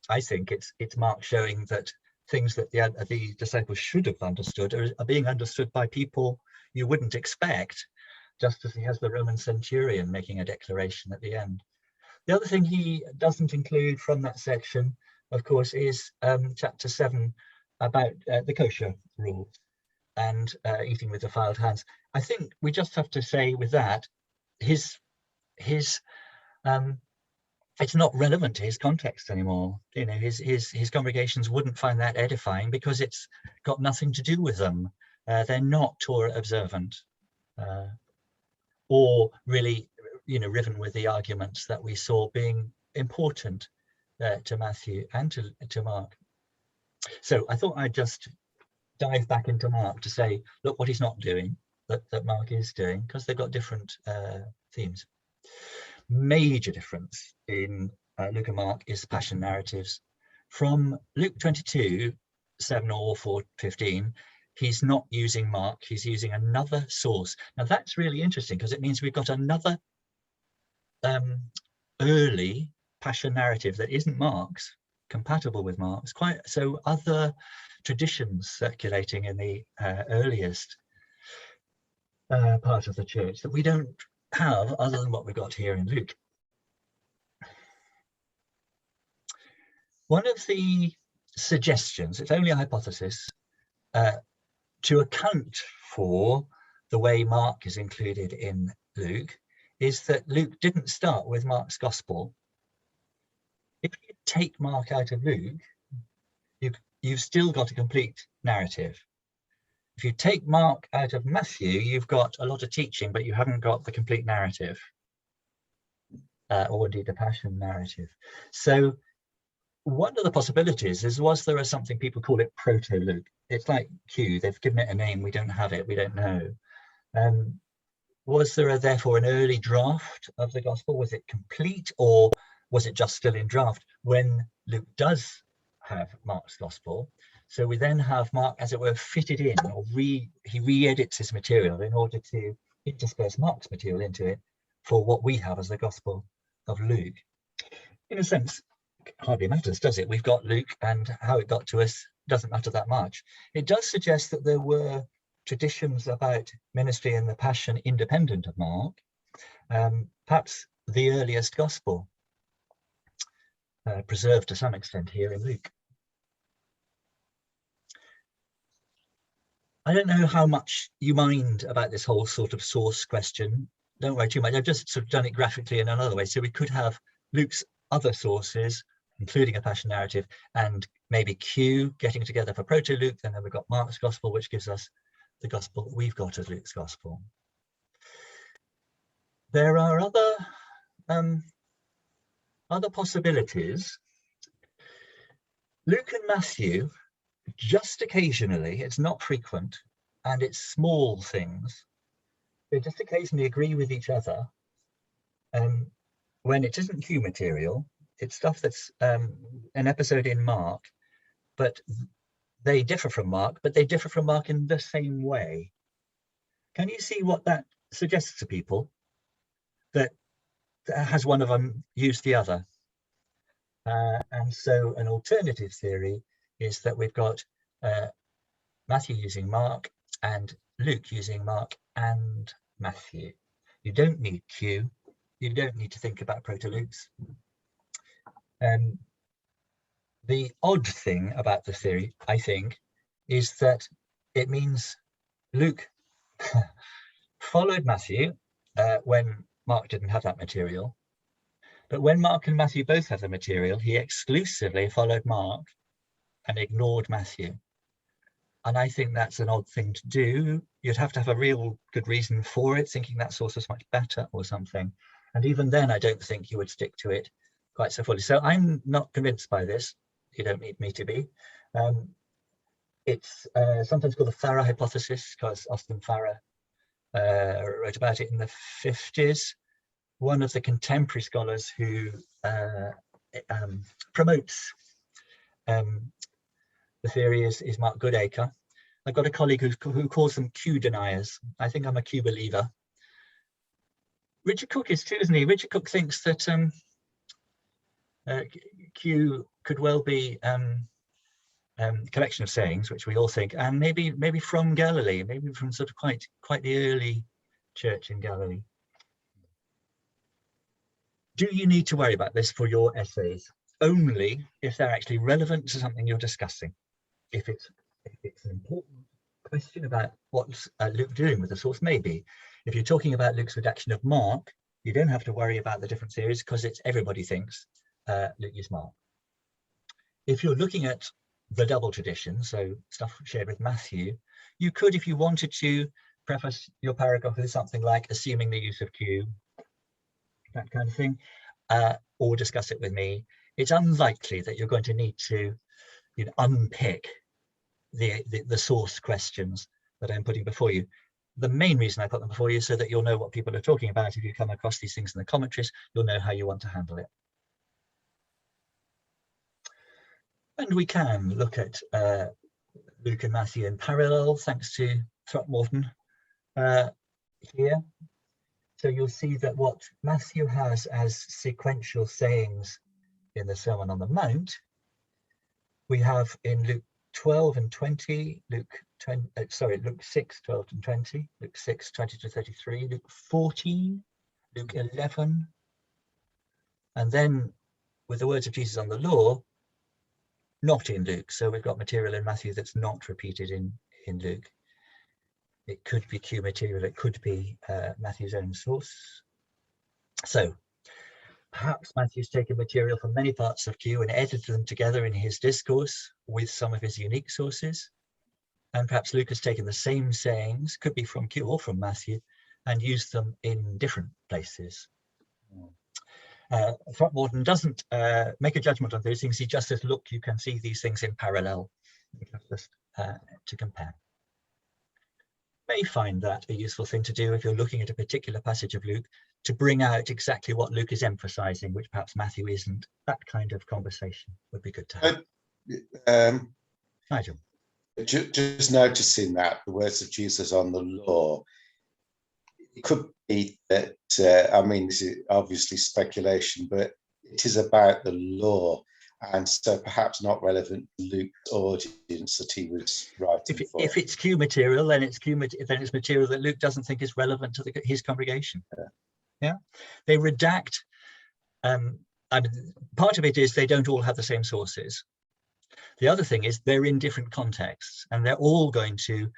Speaker 1: I think it's Mark showing that things that the disciples should have understood are being understood by people you wouldn't expect, just as he has the Roman centurion making a declaration at the end. The other thing he doesn't include from that section, of course, is chapter 7 about the kosher rules and eating with defiled hands. I think we just have to say with that, it's not relevant to his context anymore. You know, his congregations wouldn't find that edifying because it's got nothing to do with them. They're not Torah observant, or really, you know, riven with the arguments that we saw being important to Matthew and to Mark. So I thought I'd just dive back into Mark to say, look what he's not doing, that Mark is doing, because they've got different themes. Major difference in Luke and Mark is the passion narratives. From Luke 22, 7 or 4:15, he's not using Mark, he's using another source. Now that's really interesting because it means we've got another early passion narrative that isn't Mark's, compatible with Mark's, quite so other traditions circulating in the earliest part of the church that we don't have other than what we've got here in Luke. One of the suggestions, it's only a hypothesis, to account for the way Mark is included in Luke is that Luke didn't start with Mark's gospel. If you take Mark out of Luke, you've still got a complete narrative. If you take Mark out of Matthew, you've got a lot of teaching, but you haven't got the complete narrative, or indeed the passion narrative. So one of the possibilities is, was there something people call it proto-Luke? It's like Q, they've given it a name, we don't have it, we don't know. Was there therefore an early draft of the gospel? Was it complete, or was it just still in draft when Luke does have Mark's gospel? So we then have Mark, as it were, fitted in, or he re-edits his material in order to intersperse Mark's material into it for what we have as the gospel of Luke. In a sense, it hardly matters, does it? We've got Luke, and how it got to us doesn't matter that much. It does suggest that there were traditions about ministry and the passion independent of Mark, perhaps the earliest gospel, preserved to some extent here in Luke. I don't know how much you mind about this whole sort of source question. Don't worry too much. I've just sort of done it graphically in another way. So we could have Luke's other sources, including a passion narrative, and maybe Q getting together for proto-Luke, and then we've got Mark's gospel, which gives us the gospel that we've got as Luke's gospel. There are other possibilities. Luke and Matthew, just occasionally, it's not frequent, and it's small things, they just occasionally agree with each other when it isn't Q material. It's stuff that's an episode in Mark, but they differ from Mark, but they differ from Mark in the same way. Can you see what that suggests to people? That has one of them used the other? And so an alternative theory is that we've got Matthew using Mark and Luke using Mark and Matthew. You don't need Q. You don't need to think about Proto-Luke's. The odd thing about the theory, I think, is that it means Luke followed Matthew when Mark didn't have that material. But when Mark and Matthew both have the material, he exclusively followed Mark and ignored Matthew. And I think that's an odd thing to do. You'd have to have a real good reason for it, thinking that source was much better or something. And even then, I don't think you would stick to it quite so fully. So I'm not convinced by this. You don't need me to be. It's sometimes called the Farrer hypothesis, because Austin Farrer wrote about it in the 50s. One of the contemporary scholars who promotes the theory is Mark Goodacre. I've got a colleague who calls them Q deniers. I think I'm a Q believer. Richard Cook is too, isn't he? Richard Cook thinks that Q could well be collection of sayings, which we all think, and maybe from Galilee, maybe from sort of quite the early church in Galilee. Do you need to worry about this for your essays? Only if they're actually relevant to something you're discussing. If it's an important question about what's Luke doing with the source, maybe. If you're talking about Luke's redaction of Mark, you don't have to worry about the different theories because everybody thinks Luke is Mark. If you're looking at the double tradition, so stuff shared with Matthew, you could, if you wanted to, preface your paragraph with something like assuming the use of Q, that kind of thing, or discuss it with me. It's unlikely that you're going to need to unpick the source questions that I'm putting before you. The main reason I put them before you is so that you'll know what people are talking about. If you come across these things in the commentaries, you'll know how you want to handle it. And we can look at Luke and Matthew in parallel, thanks to Throckmorton here. So you'll see that what Matthew has as sequential sayings in the Sermon on the Mount, we have in Luke 12 and 20, Luke 6, 12 and 20, Luke 6, 20 to 33, Luke 14, Luke 11. And then with the words of Jesus on the law, not in Luke. So we've got material in Matthew that's not repeated in Luke. It could be Q material, it could be Matthew's own source. So perhaps Matthew's taken material from many parts of Q and edited them together in his discourse with some of his unique sources. And perhaps Luke has taken the same sayings, could be from Q or from Matthew, and used them in different places. Throckmorton doesn't make a judgment on those things. He just says, look, you can see these things in parallel, just to compare. May find that a useful thing to do if you're looking at a particular passage of Luke, to bring out exactly what Luke is emphasizing, which perhaps Matthew isn't. That kind of conversation would be good to have. Nigel.
Speaker 5: Just noticing that the words of Jesus on the law, it could be that, I mean, this is obviously speculation, but it is about the law, and so perhaps not relevant to Luke's audience that he was writing for.
Speaker 1: If it's Q material, then it's material that Luke doesn't think is relevant to his congregation. Yeah, they redact. I mean, part of it is they don't all have the same sources. The other thing is they're in different contexts, and they're all going to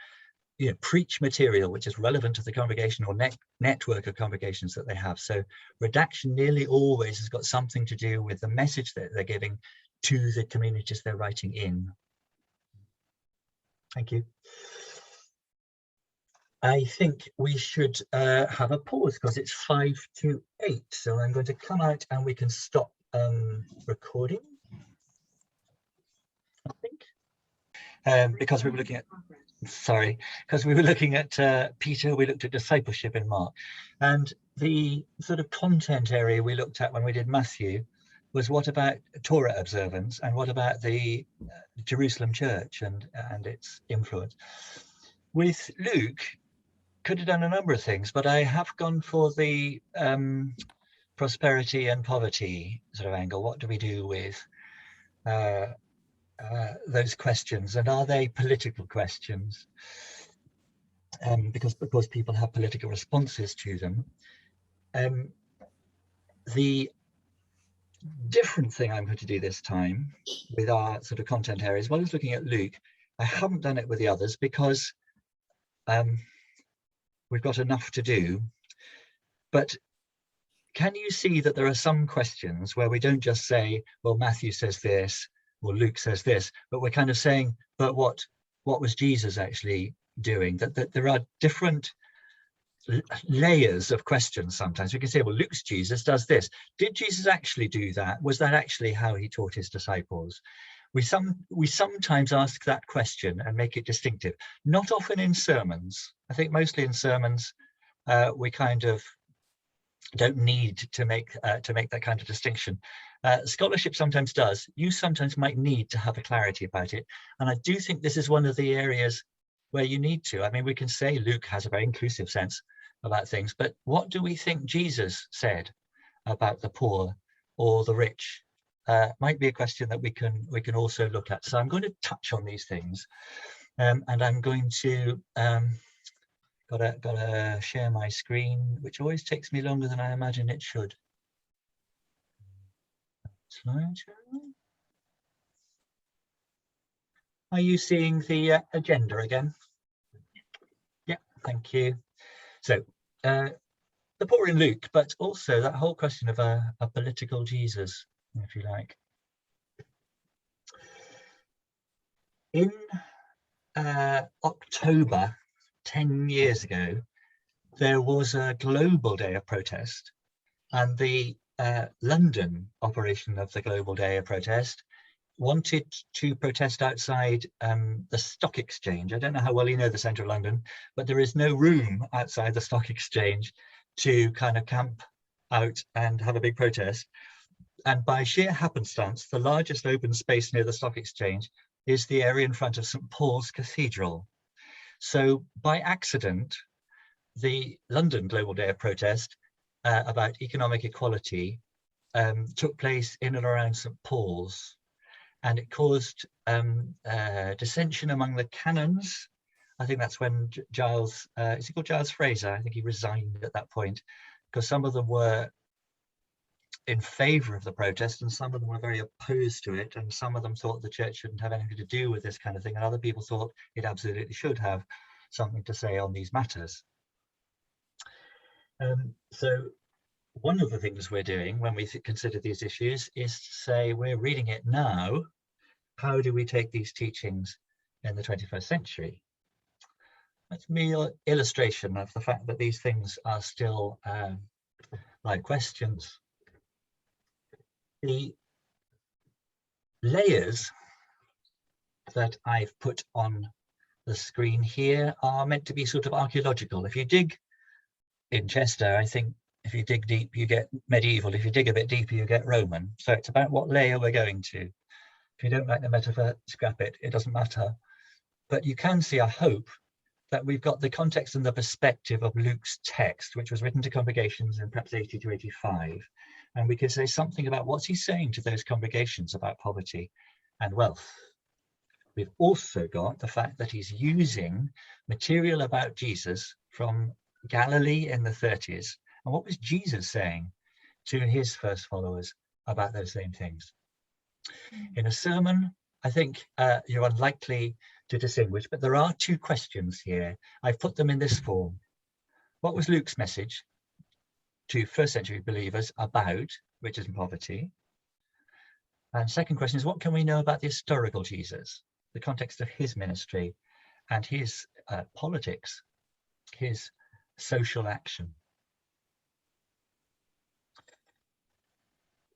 Speaker 1: preach material which is relevant to the congregation or network of congregations that they have. So redaction nearly always has got something to do with the message that they're giving to the communities they're writing in. Thank you. I think we should have a pause because it's 5 to 8. So I'm going to come out and we can stop recording, I think, because we were looking at Peter, we looked at discipleship in Mark, and the sort of content area we looked at when we did Matthew was what about Torah observance and what about the Jerusalem church and its influence. With Luke, could have done a number of things, but I have gone for the prosperity and poverty sort of angle. What do we do with those questions, and are they political questions? because people have political responses to them. The different thing I'm going to do this time with our sort of content area, as well as looking at Luke, I haven't done it with the others because we've got enough to do. But can you see that there are some questions where we don't just say, well, Matthew says this, or Luke says this, but we're kind of saying, but what was Jesus actually doing? That there are different layers of questions. Sometimes we can say, well, Luke's Jesus does this. Did Jesus actually do that? Was that actually how he taught his disciples? We sometimes ask that question and make it distinctive. Not often in sermons. I think mostly in sermons we kind of don't need to make that kind of distinction. Scholarship sometimes does. You sometimes might need to have a clarity about it, and I do think this is one of the areas where you need to. I mean, we can say Luke has a very inclusive sense about things, but what do we think Jesus said about the poor or the rich? Might be a question that we can also look at. So I'm going to touch on these things, and I'm going to gotta share my screen, which always takes me longer than I imagine it should. Slideshow. Are you seeing the agenda again? Yeah, thank you. So the poor in Luke, but also that whole question of a political Jesus, if you like. In October 10 years ago, there was a global day of protest, and the London operation of the global day of protest wanted to protest outside the stock exchange. I don't know how well you know the centre of London, but there is no room outside the stock exchange to kind of camp out and have a big protest. And by sheer happenstance, the largest open space near the stock exchange is the area in front of St. Paul's Cathedral. So by accident, the London Global Day of Protest about economic equality took place in and around St. Paul's, and it caused dissension among the canons. I think that's when Giles, is he called Giles Fraser? I think he resigned at that point, because some of them were in favour of the protest and some of them were very opposed to it, and some of them thought the church shouldn't have anything to do with this kind of thing, and other people thought it absolutely should have something to say on these matters. So one of the things we're doing when we consider these issues is to say, we're reading it now, how do we take these teachings in the 21st century? That's me illustration of the fact that these things are still live questions. The layers that I've put on the screen here are meant to be sort of archaeological. If you dig in Chester, I think if you dig deep, you get medieval. If you dig a bit deeper, you get Roman. So it's about what layer we're going to. If you don't like the metaphor, scrap it. It doesn't matter. But you can see, I hope, that we've got the context and the perspective of Luke's text, which was written to congregations in perhaps 80 to 85. And we can say something about what's he saying to those congregations about poverty and wealth. We've also got the fact that he's using material about Jesus from Galilee in the 30s. And what was Jesus saying to his first followers about those same things? In a sermon, I think you're unlikely to distinguish, but there are two questions here. I've put them in this form. What was Luke's message to first century believers about riches and poverty? And second question is, what can we know about the historical Jesus, the context of his ministry and his politics, his social action?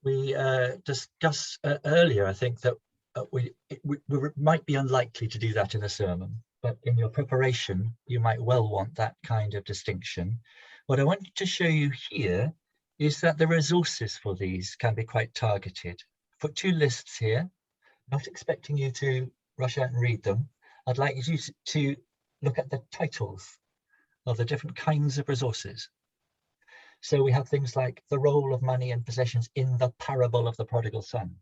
Speaker 1: We discussed earlier, I think, that we might be unlikely to do that in a sermon, but in your preparation, you might well want that kind of distinction. What I want to show you here is that the resources for these can be quite targeted. I've put two lists here, not expecting you to rush out and read them. I'd like you to look at the titles of the different kinds of resources. So we have things like the role of money and possessions in the parable of the prodigal son.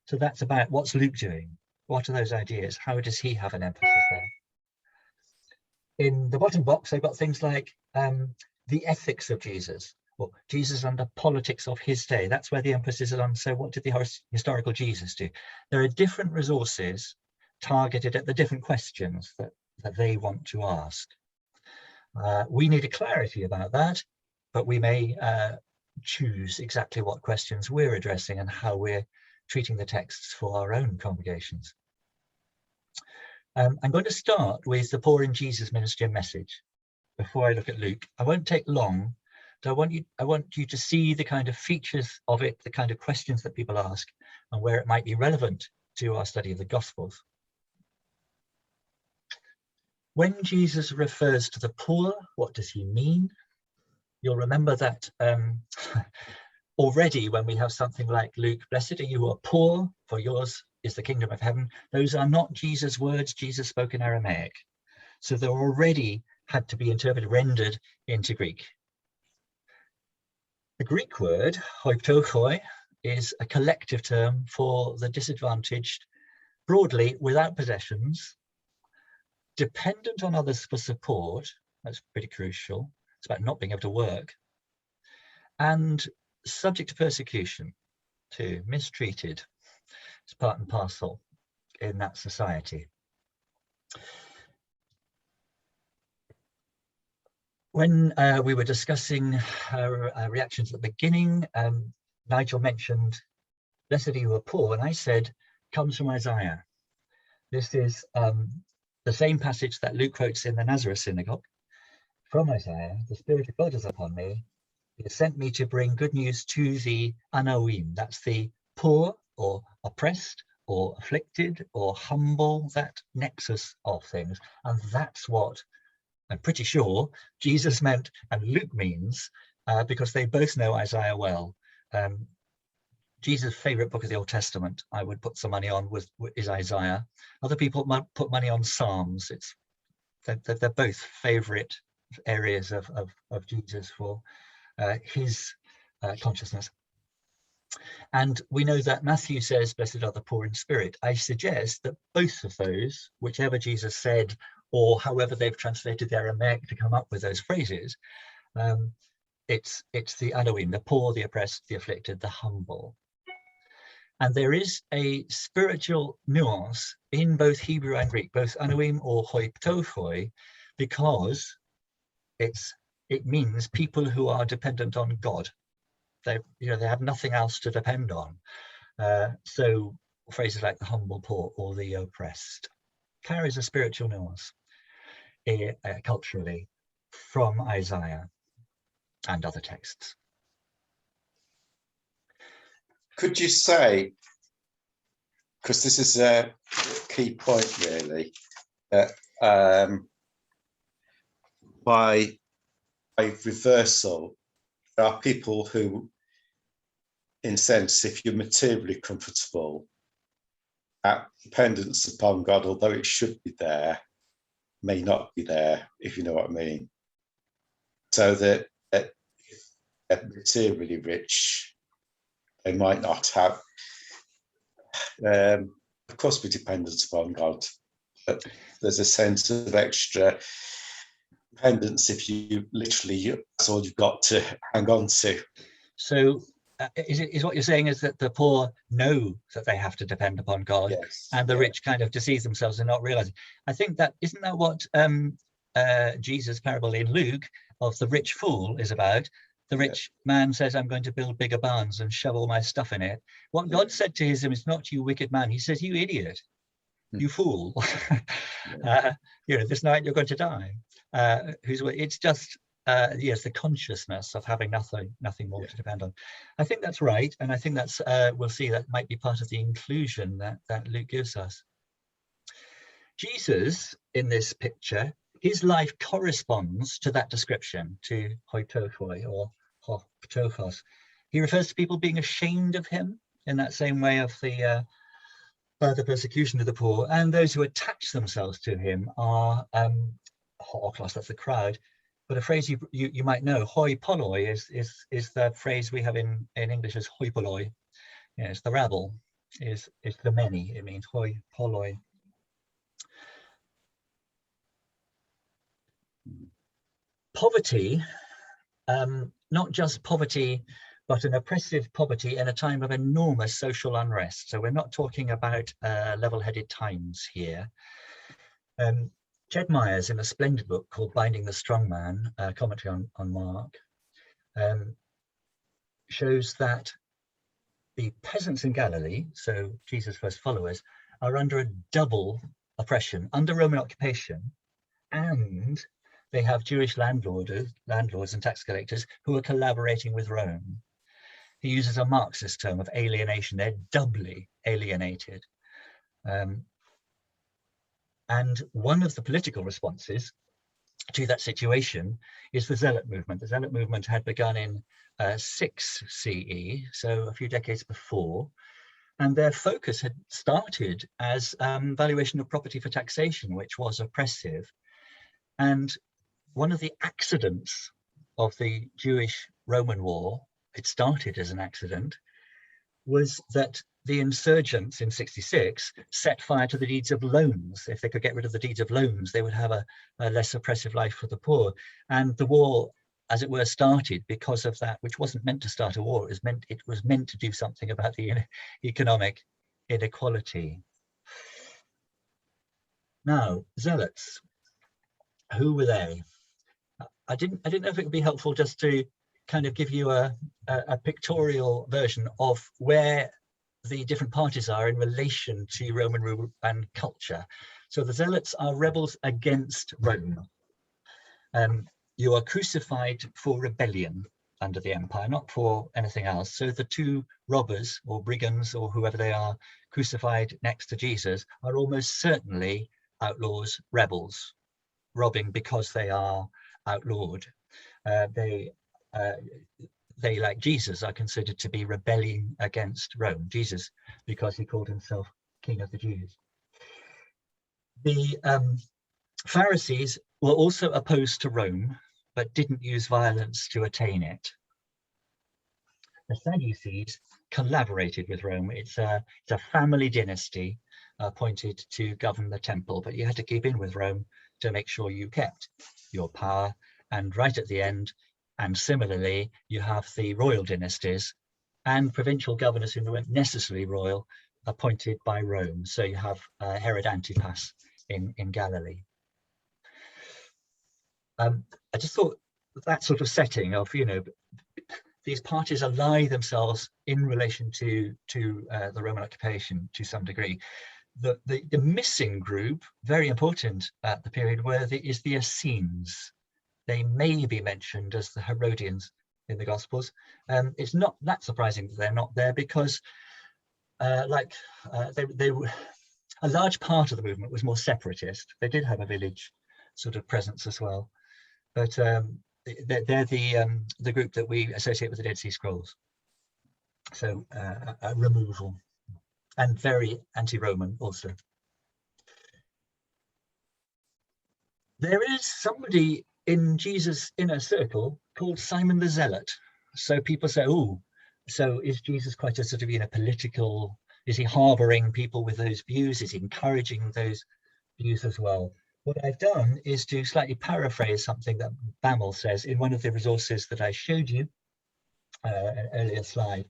Speaker 1: So that's about what's Luke doing? What are those ideas? How does he have an emphasis there? in the bottom box, they've got things like the ethics of Jesus, or Jesus and the politics of his day. That's where the emphasis is on. So what did the historical Jesus do? There are different resources targeted at the different questions that they want to ask. We need a clarity about that, but we may choose exactly what questions we're addressing and how we're treating the texts for our own congregations. I'm going to start with the Poor in Jesus ministry and message before I look at Luke. I won't take long, but I want you to see the kind of features of it, the kind of questions that people ask, and where it might be relevant to our study of the Gospels. When Jesus refers to the poor, what does he mean? You'll remember that already when we have something like Luke, blessed are you who are poor, for yours is the kingdom of heaven. Those are not Jesus' words. Jesus spoke in Aramaic. So they already had to be interpreted, rendered into Greek. The Greek word, hoiptochoi, is a collective term for the disadvantaged, broadly without possessions, dependent on others for support. That's pretty crucial. It's about not being able to work. And subject to persecution, too, mistreated. It's part and parcel in that society. When we were discussing our reactions at the beginning, Nigel mentioned, blessed are you who are poor, and I said, comes from Isaiah. This is the same passage that Luke quotes in the Nazareth synagogue. From Isaiah, the Spirit of God is upon me. He has sent me to bring good news to the Anoim. That's the poor or oppressed or afflicted or humble, that nexus of things. And that's what I'm pretty sure Jesus meant and Luke means, because they both know Isaiah well. Jesus' favorite book of the Old Testament, I would put some money on, is Isaiah. Other people might put money on Psalms. They're both favorite areas of Jesus for his consciousness. And we know that Matthew says, blessed are the poor in spirit. I suggest that both of those, whichever Jesus said, or however they've translated the Aramaic to come up with those phrases, it's the Anoim, the poor, the oppressed, the afflicted, the humble. And there is a spiritual nuance in both Hebrew and Greek, both Anoim or hoiptochoi, because it means people who are dependent on God. They have nothing else to depend on. So phrases like the humble poor or the oppressed carries a spiritual nuance culturally from Isaiah and other texts.
Speaker 5: Could you say, because this is a key point really, that by reversal, there are people who, in a sense, if you're materially comfortable, that dependence upon God, although it should be there, may not be there, if you know what I mean. So that if they're materially rich, they might not have, of course, be dependent upon God, but there's a sense of extra dependence if you literally, that's all you've got to hang on to.
Speaker 1: So is what you're saying is that the poor know that they have to depend upon God, yes, and the rich kind of deceive themselves and not realizing. I think that, isn't that what Jesus' parable in Luke of the rich fool is about? The rich man says, I'm going to build bigger barns and shove all my stuff in it. What God said to him is not, you wicked man. He says, you idiot, you fool. This night you're going to die. It's just, yes, the consciousness of having nothing more to depend on. I think that's right. And I think that's, we'll see that might be part of the inclusion that Luke gives us. Jesus, in this picture, his life corresponds to that description, to hoiptochoi or hoptochos. He refers to people being ashamed of him in that same way of the persecution of the poor, and those who attach themselves to him are hoklos, that's the crowd. But a phrase you might know, hoi polloi, is the phrase we have in English as hoi polloi. Yes, the rabble is the many. It means hoi polloi. poverty, not just poverty, but an oppressive poverty in a time of enormous social unrest. So we're not talking about level-headed times here. Jed Myers, in a splendid book called Binding the Strong Man, commentary on Mark, shows that the peasants in Galilee, so Jesus' first followers, are under a double oppression, under Roman occupation, and they have Jewish landlords and tax collectors who are collaborating with Rome. He uses a Marxist term of alienation. They're doubly alienated. And one of the political responses to that situation is the Zealot movement. The Zealot movement had begun in 6 CE, so a few decades before, and their focus had started as valuation of property for taxation, which was oppressive. And one of the accidents of the Jewish-Roman War, it started as an accident, was that the insurgents in 66 set fire to the deeds of loans. If they could get rid of the deeds of loans, they would have a less oppressive life for the poor. And the war, as it were, started because of that, which wasn't meant to start a war. It was meant to do something about the economic inequality. Now, Zealots, who were they? I didn't know if it would be helpful just to kind of give you a pictorial version of where the different parties are in relation to Roman rule and culture. So the Zealots are rebels against Rome. You are crucified for rebellion under the empire, not for anything else. So the two robbers or brigands or whoever they are crucified next to Jesus are almost certainly outlaws, rebels, robbing because they are outlawed. They, like Jesus, are considered to be rebelling against Rome. Jesus, because he called himself King of the Jews. The Pharisees were also opposed to Rome, but didn't use violence to attain it. The Sadducees collaborated with Rome. It's a family dynasty appointed to govern the temple, but you had to keep in with Rome to make sure you kept your power. And right at the end, and similarly, you have the royal dynasties and provincial governors who weren't necessarily royal, appointed by Rome. So you have Herod Antipas in Galilee. I just thought that sort of setting of, these parties ally themselves in relation to the Roman occupation to some degree. The missing group, very important at the period, is the Essenes. They may be mentioned as the Herodians in the Gospels. It's not that surprising that they're not there because a large part of the movement was more separatist. They did have a village sort of presence as well, but they're the group that we associate with the Dead Sea Scrolls. So a removal, and very anti-Roman also. There is somebody in Jesus' inner circle called Simon the Zealot. So people say, oh, so is Jesus quite a sort of, political, is he harboring people with those views? Is he encouraging those views as well? What I've done is to slightly paraphrase something that Bammel says in one of the resources that I showed you, an earlier slide.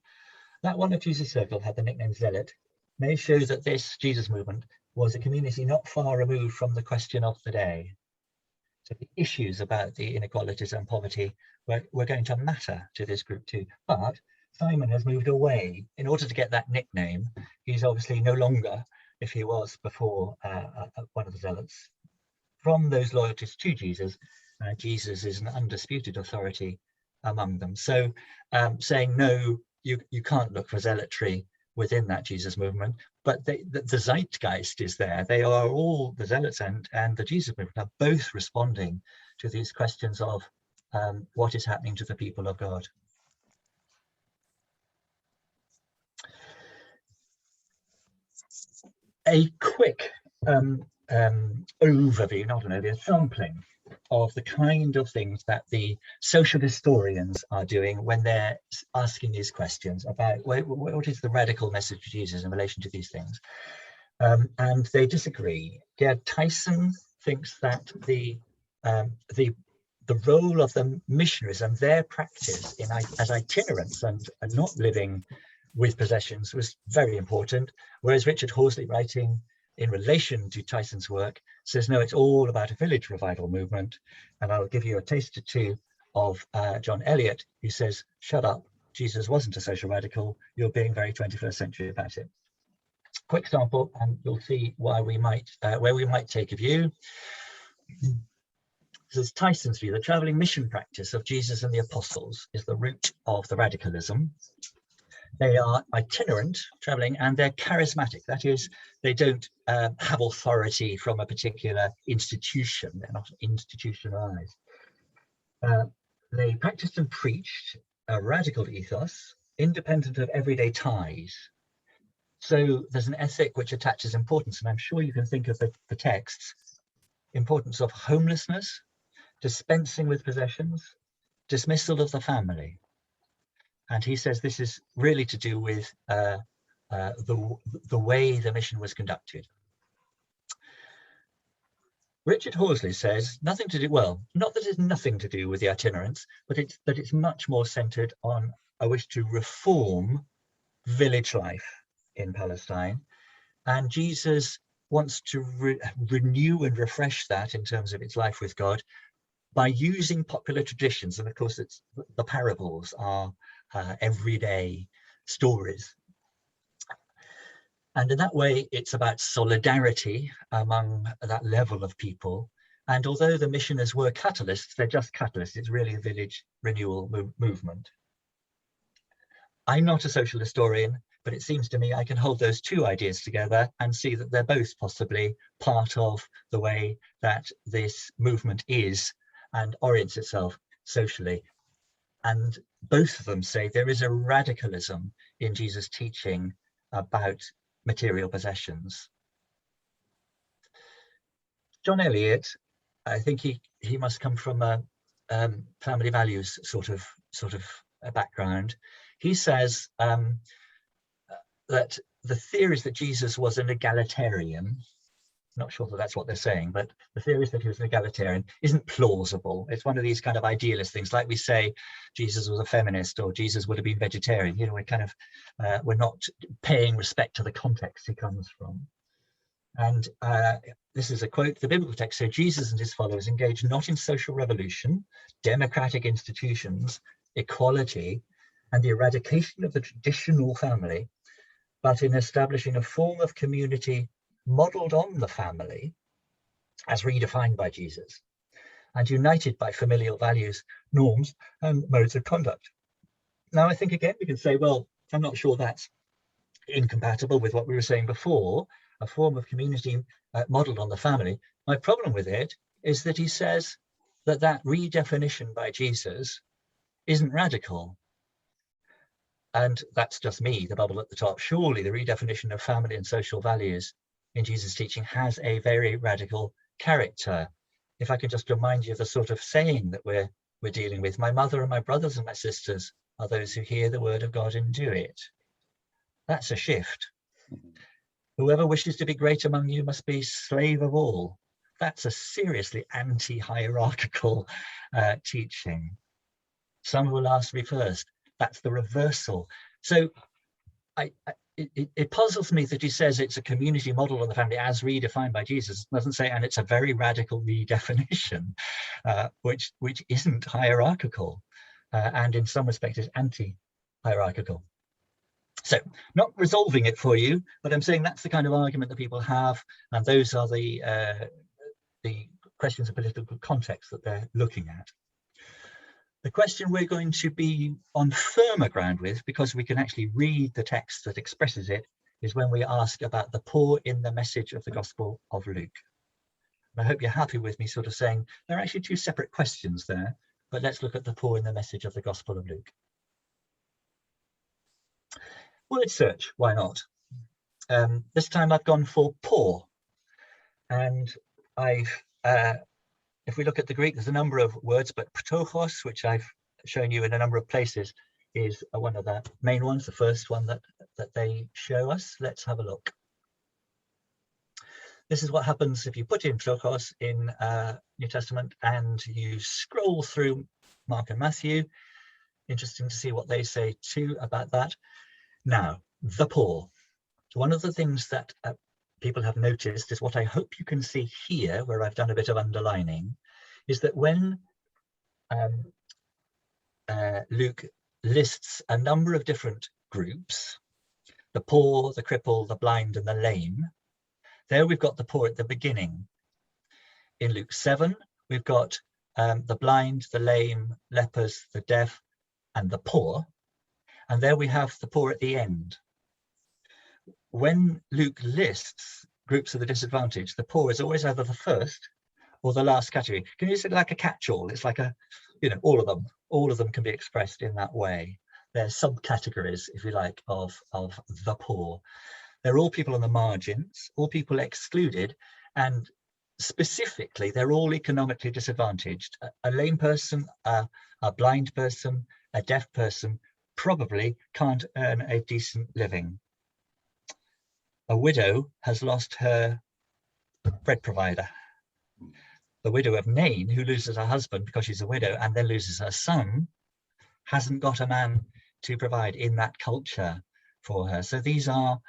Speaker 1: That one of Jesus' circle had the nickname Zealot, may show that this Jesus movement was a community not far removed from the question of the day. So the issues about the inequalities and poverty were going to matter to this group too. But Simon has moved away. In order to get that nickname, he's obviously no longer, if he was before, one of the Zealots. From those loyalties to Jesus, Jesus is an undisputed authority among them. So saying, no, you can't look for zealotry within that Jesus movement, but the zeitgeist is there. They are all, the Zealots and the Jesus movement are both responding to these questions of what is happening to the people of God. A quick overview, not an overview, sampling of the kind of things that the social historians are doing when they're asking these questions about what is the radical message of Jesus in relation to these things. And they disagree. Gerd Tyson thinks that the the role of the missionaries and their practice as itinerants and not living with possessions was very important. Whereas Richard Horsley, writing in relation to Tyson's work, says, no, it's all about a village revival movement. And I'll give you a taste or two of John Eliot, who says, shut up, Jesus wasn't a social radical, you're being very 21st century about it. Quick sample, and you'll see why we might, where we might take a view. This is Tyson's view. The traveling mission practice of Jesus and the apostles is the root of the radicalism. They are itinerant, traveling, and they're charismatic. That is, they don't have authority from a particular institution. They're not institutionalized. They practiced and preached a radical ethos, independent of everyday ties. So there's an ethic which attaches importance, and I'm sure you can think of the texts, importance of homelessness, dispensing with possessions, dismissal of the family. And he says this is really to do with the way the mission was conducted. Richard Horsley says nothing to do, well, not that it's nothing to do with the itinerants, but it's much more centered on a wish to reform village life in Palestine. And Jesus wants to renew and refresh that in terms of its life with God by using popular traditions. And of course, it's the parables are everyday stories. And in that way, it's about solidarity among that level of people. And although the missioners were catalysts, they're just catalysts. It's really a village renewal movement. I'm not a social historian, but it seems to me I can hold those two ideas together and see that they're both possibly part of the way that this movement is and orients itself socially. And both of them say there is a radicalism in Jesus' teaching about material possessions. John Eliot, I think he must come from a family values sort of a background. He says that the theories that Jesus was an egalitarian, not sure that that's what they're saying, but the theories that he was an egalitarian isn't plausible. It's one of these kind of idealist things, like we say Jesus was a feminist or Jesus would have been vegetarian. You know, we're kind of we're not paying respect to the context he comes from. And this is a quote. The biblical text says Jesus and his followers engaged not in social revolution, democratic institutions, equality, and the eradication of the traditional family, but in establishing a form of community modeled on the family as redefined by Jesus and united by familial values, norms, and modes of conduct. Now, I think again, we can say, well, I'm not sure that's incompatible with what we were saying before, a form of community modeled on the family. My problem with it is that he says that that redefinition by Jesus isn't radical. And that's just me, the bubble at the top. Surely the redefinition of family and social values in Jesus' teaching has a very radical character. If I can just remind you of the sort of saying that we're dealing with, my mother and my brothers and my sisters are those who hear the word of God and do it. That's a shift. Whoever wishes to be great among you must be slave of all. That's a seriously anti-hierarchical teaching. Some will ask me first. That's the reversal. So it puzzles me that he says it's a community model on the family as redefined by Jesus. It doesn't say, and it's a very radical redefinition, which isn't hierarchical, and in some respects is anti-hierarchical. So not resolving it for you, but I'm saying that's the kind of argument that people have, and those are the questions of political context that they're looking at. The question we're going to be on firmer ground with, because we can actually read the text that expresses it, is when we ask about the poor in the message of the Gospel of Luke. And I hope you're happy with me sort of saying there are actually two separate questions there, but let's look at the poor in the message of the Gospel of Luke. Word search, why not? This time I've gone for poor, and I've if we look at the Greek, there's a number of words, but ptochos, which I've shown you in a number of places, is one of the main ones, the first one that they show us. Let's have a look. This is what happens if you put in Philkos in New Testament and you scroll through Mark and Matthew. Interesting to see what they say too about that. Now, the poor. One of the things that people have noticed is what I hope you can see here, where I've done a bit of underlining, is that when Luke lists a number of different groups, the poor, the cripple, the blind, and the lame, there we've got the poor at the beginning. In Luke 7, we've got the blind, the lame, lepers, the deaf, and the poor. And there we have the poor at the end. When Luke lists groups of the disadvantaged, the poor is always either the first or the last category. Can you use it like a catch-all? It's like a, you know, all of them can be expressed in that way. They're subcategories, if you like, of the poor. They're all people on the margins, all people excluded, and specifically, they're all economically disadvantaged. A lame person, a blind person, a deaf person probably can't earn a decent living. A widow has lost her bread provider. The widow of Nain, who loses her husband because she's a widow and then loses her son, hasn't got a man to provide in that culture for her. So these are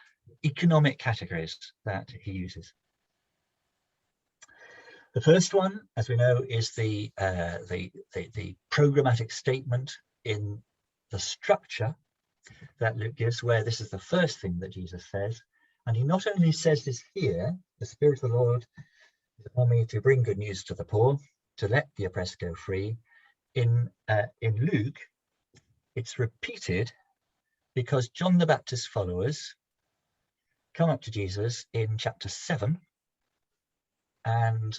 Speaker 1: economic categories that he uses. The first one, as we know, is the programmatic statement in the structure that Luke gives, where this is the first thing that Jesus says. And he not only says this here, the Spirit of the Lord is upon me to bring good news to the poor, to let the oppressed go free. In Luke, it's repeated because John the Baptist's followers come up to Jesus in chapter 7 and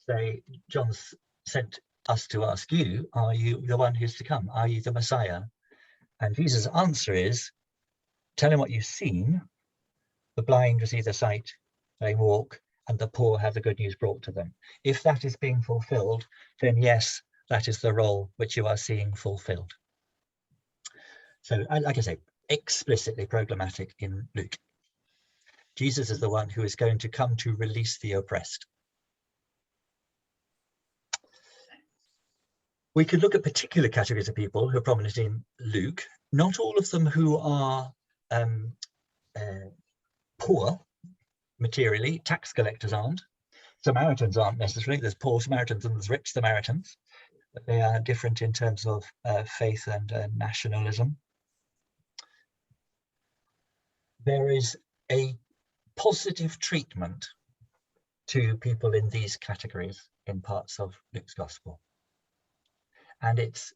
Speaker 1: say, John's sent us to ask you, are you the one who's to come? Are you the Messiah? And Jesus' answer is, tell him what you've seen. The blind receive their sight, they walk, and the poor have the good news brought to them. If that is being fulfilled, then yes, that is the role which you are seeing fulfilled. So, like I say, explicitly programmatic in Luke. Jesus is the one who is going to come to release the oppressed. We could look at particular categories of people who are prominent in Luke, not all of them who are poor materially. Tax collectors aren't. Samaritans aren't necessarily. There's poor Samaritans and there's rich Samaritans, but they are different in terms of faith and nationalism. There is a positive treatment to people in these categories in parts of Luke's gospel. And it's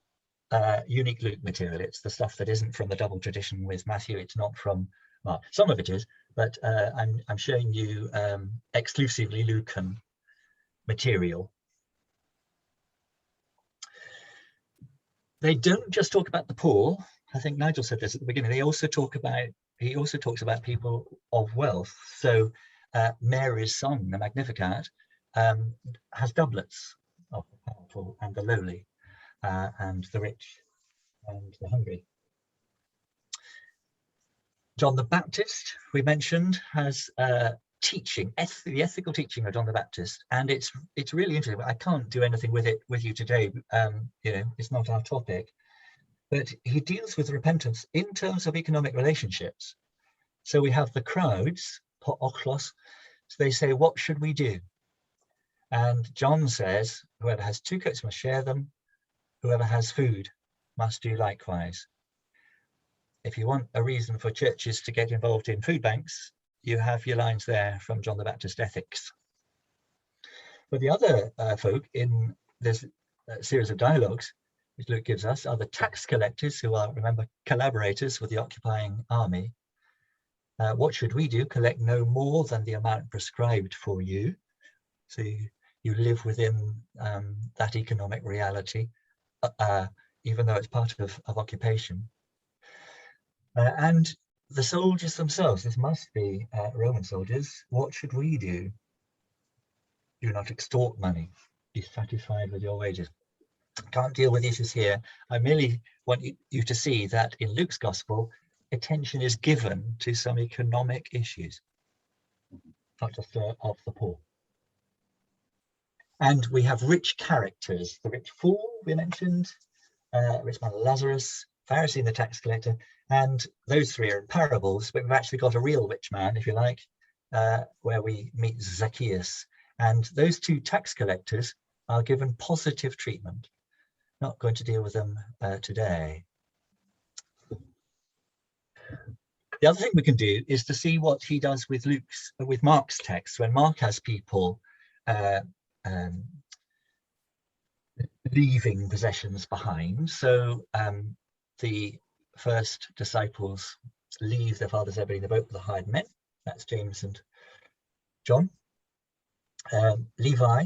Speaker 1: unique Luke material. It's the stuff that isn't from the double tradition with Matthew. It's not from Mark. Some of it is, but I'm showing you exclusively Lucan material. They don't just talk about the poor. I think Nigel said this at the beginning. He also talks about people of wealth. So Mary's song, the Magnificat, has doublets of the powerful and the lowly, and the rich and the hungry. John the Baptist, we mentioned, has teaching, the ethical teaching of John the Baptist, and it's really interesting. I can't do anything with it with you today. You know, it's not our topic, but he deals with repentance in terms of economic relationships. So we have the crowds, ochlos, so they say, what should we do? And John says, whoever has 2 coats must share them. Whoever has food must do likewise. If you want a reason for churches to get involved in food banks, you have your lines there from John the Baptist Ethics. But the other folk in this series of dialogues which Luke gives us are the tax collectors, who are, remember, collaborators with the occupying army. What should we do? Collect no more than the amount prescribed for you. So you live within that economic reality, even though it's part of occupation. And the soldiers themselves, this must be Roman soldiers, what should we do? Do not extort money, be satisfied with your wages. Can't deal with issues here. I merely want you to see that in Luke's gospel, attention is given to some economic issues. not just of the poor. And we have rich characters, the rich fool we mentioned, rich man Lazarus, Pharisee and the tax collector, and those three are in parables, but we've actually got a real rich man, if you like, where we meet Zacchaeus. And those two tax collectors are given positive treatment. Not going to deal with them today. The other thing we can do is to see what he does with Mark's text, when Mark has people leaving possessions behind. So the first disciples leave their father Zebedee in the boat with the hired men. That's James and John. Levi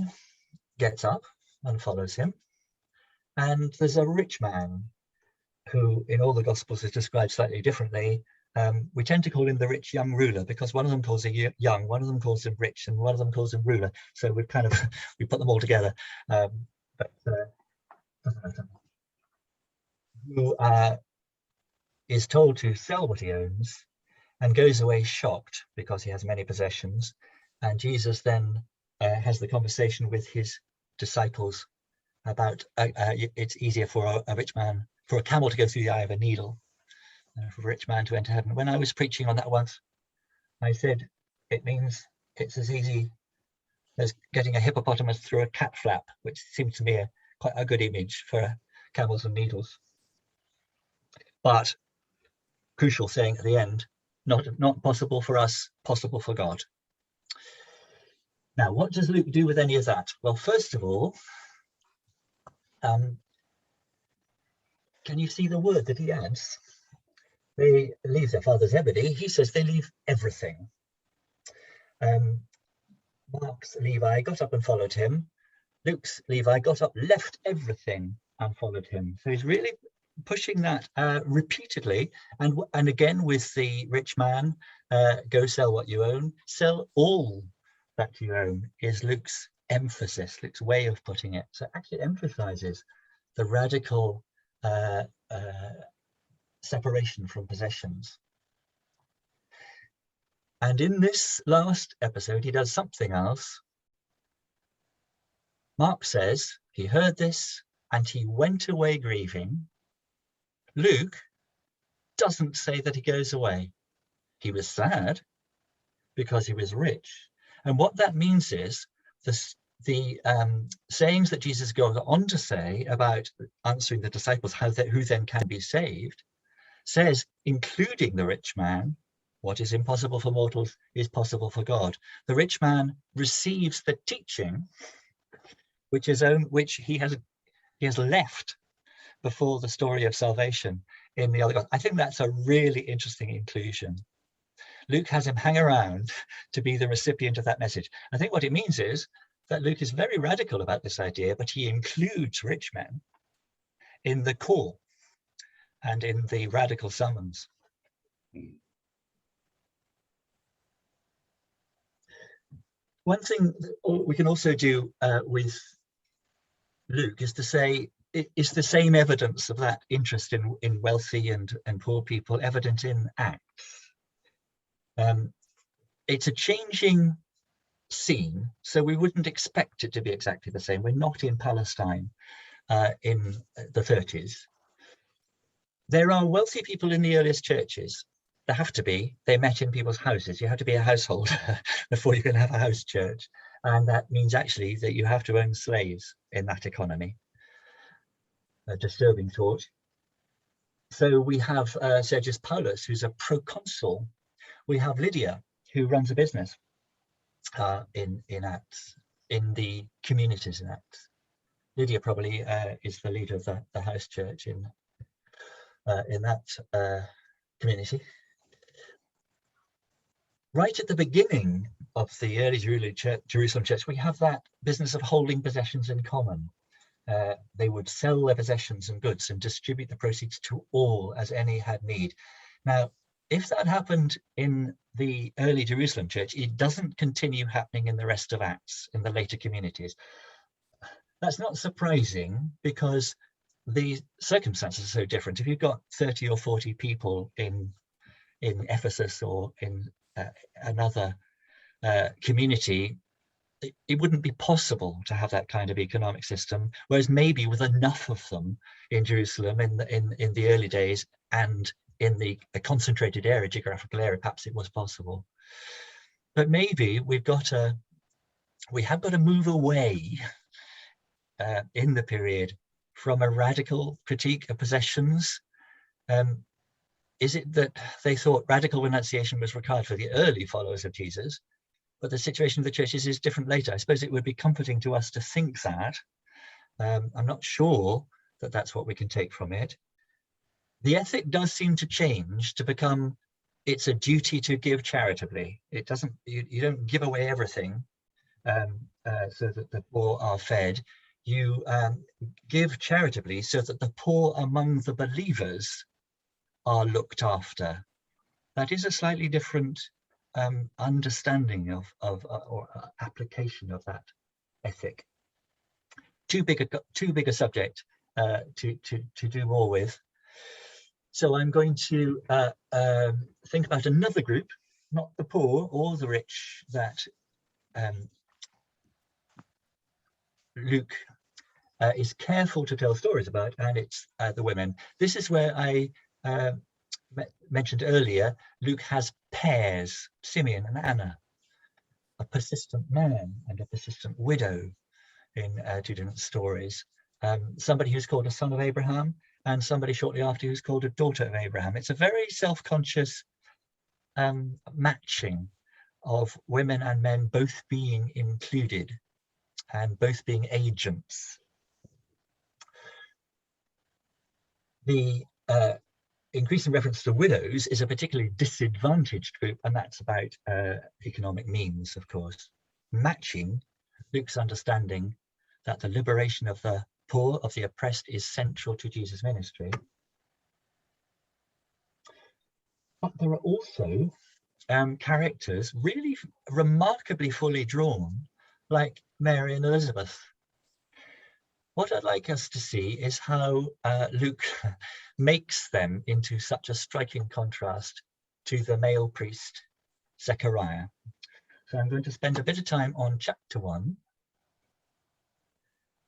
Speaker 1: gets up and follows him. And there's a rich man who in all the Gospels is described slightly differently. We tend to call him the rich young ruler because one of them calls him young, one of them calls him rich, and one of them calls him ruler. So we put them all together. But doesn't matter. Who is told to sell what he owns and goes away shocked because he has many possessions. And Jesus then has the conversation with his disciples about it's easier for a rich man, for a camel to go through the eye of a needle, for a rich man to enter heaven. When I was preaching on that once, I said it means it's as easy as getting a hippopotamus through a cat flap, which seems to me quite a good image for camels and needles. But crucial saying at the end, not possible for us, possible for God. Now, what does Luke do with any of that? Well, first of all, can you see the word that he adds? They leave their father Zebedee. He says they leave everything. Mark's Levi got up and followed him. Luke's Levi got up, left everything and followed him. So he's really pushing that repeatedly. And again with the rich man, go sell what you own. Sell all that you own is Luke's emphasis, Luke's way of putting it. So it actually emphasizes the radical separation from possessions. And in this last episode, he does something else. Mark says he heard this and he went away grieving. Luke doesn't say that he goes away. He was sad because he was rich. And what that means is the sayings that Jesus goes on to say about answering the disciples, who then can be saved, says, including the rich man, what is impossible for mortals is possible for God. The rich man receives the teaching which he has left before the story of salvation in the other God. I think that's a really interesting inclusion. Luke has him hang around to be the recipient of that message. I think what it means is that Luke is very radical about this idea, but he includes rich men in the call and in the radical summons. One thing we can also do with Luke is to say, is the same evidence of that interest in wealthy and poor people evident in Acts? It's a changing scene, so we wouldn't expect it to be exactly the same. We're not in Palestine in the 30s. There are wealthy people in the earliest churches. There have to be. They met in people's houses. You have to be a householder before you can have a house church. And that means actually that you have to own slaves in that economy. A disturbing thought. So we have Sergius Paulus, who's a proconsul. We have Lydia, who runs a business in Acts, in the communities in Acts. Lydia probably is the leader of the house church in that community. Right at the beginning of the early Jerusalem church, we have that business of holding possessions in common. They would sell their possessions and goods and distribute the proceeds to all as any had need. Now, if that happened in the early Jerusalem church, it doesn't continue happening in the rest of Acts, in the later communities. That's not surprising because the circumstances are so different. If you've got 30 or 40 people in Ephesus or in another community, it wouldn't be possible to have that kind of economic system, whereas maybe with enough of them in Jerusalem in the early days and in the concentrated area, geographical area, perhaps it was possible. But maybe we have got to move away in the period from a radical critique of possessions. Is it that they thought radical renunciation was required for the early followers of Jesus, but the situation of the churches is different later? I suppose it would be comforting to us to think that. I'm not sure that that's what we can take from it. The ethic does seem to change to become, it's a duty to give charitably. It doesn't, you don't give away everything so that the poor are fed. You give charitably so that the poor among the believers are looked after. That is a slightly different understanding or application of that ethic. Too big a subject to do more with. So I'm going to think about another group, not the poor or the rich, that Luke is careful to tell stories about, and it's the women. This is where I mentioned earlier, Luke has pairs, Simeon and Anna, a persistent man and a persistent widow in two different stories. Somebody who's called a son of Abraham and somebody shortly after who's called a daughter of Abraham. It's a very self-conscious matching of women and men both being included and both being agents. The increasing reference to widows is a particularly disadvantaged group, and that's about economic means, of course. Matching Luke's understanding that the liberation of the poor, of the oppressed, is central to Jesus' ministry. But there are also characters really remarkably fully drawn, like Mary and Elizabeth. What I'd like us to see is how Luke makes them into such a striking contrast to the male priest, Zechariah. So I'm going to spend a bit of time on chapter 1,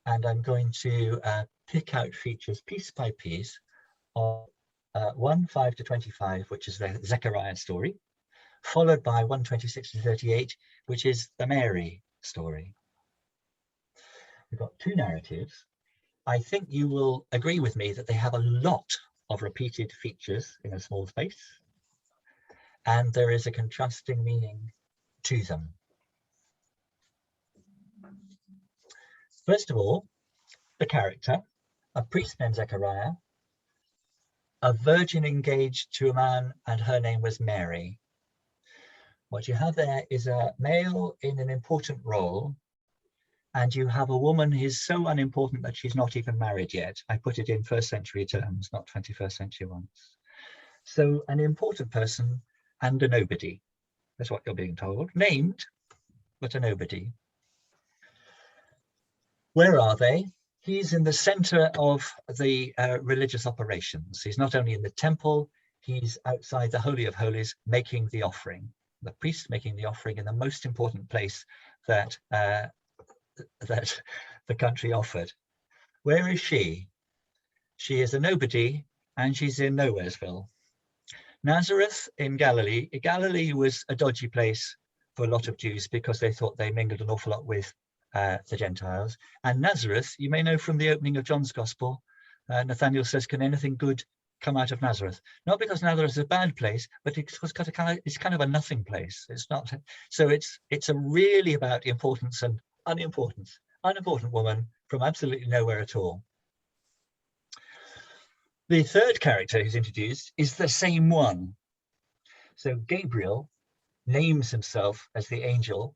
Speaker 1: and I'm going to pick out features piece by piece of 1, 5 to 25, which is the Zechariah story, followed by 1, 26 to 38, which is the Mary story. We've got two narratives. I think you will agree with me that they have a lot of repeated features in a small space, and there is a contrasting meaning to them. First of all, the character, a priest named Zechariah, a virgin engaged to a man, and her name was Mary. What you have there is a male in an important role, and you have a woman who is so unimportant that she's not even married yet. I put it in first century terms, not 21st century ones. So an important person and a nobody. That's what you're being told. Named, but a nobody. Where are they? He's in the center of the religious operations. He's not only in the temple, he's outside the Holy of Holies making the offering. The priest making the offering in the most important place that that the country offered. Where is she? She is a nobody, and she's in Nowheresville. Nazareth in Galilee. Galilee was a dodgy place for a lot of Jews because they thought they mingled an awful lot with the Gentiles. And Nazareth, you may know from the opening of John's Gospel, Nathaniel says, "Can anything good come out of Nazareth?" Not because Nazareth is a bad place, but it's kind of a nothing place. It's not. So it's really about importance and unimportance. Unimportant woman from absolutely nowhere at all. The third character who's introduced is the same one. So Gabriel names himself as the angel.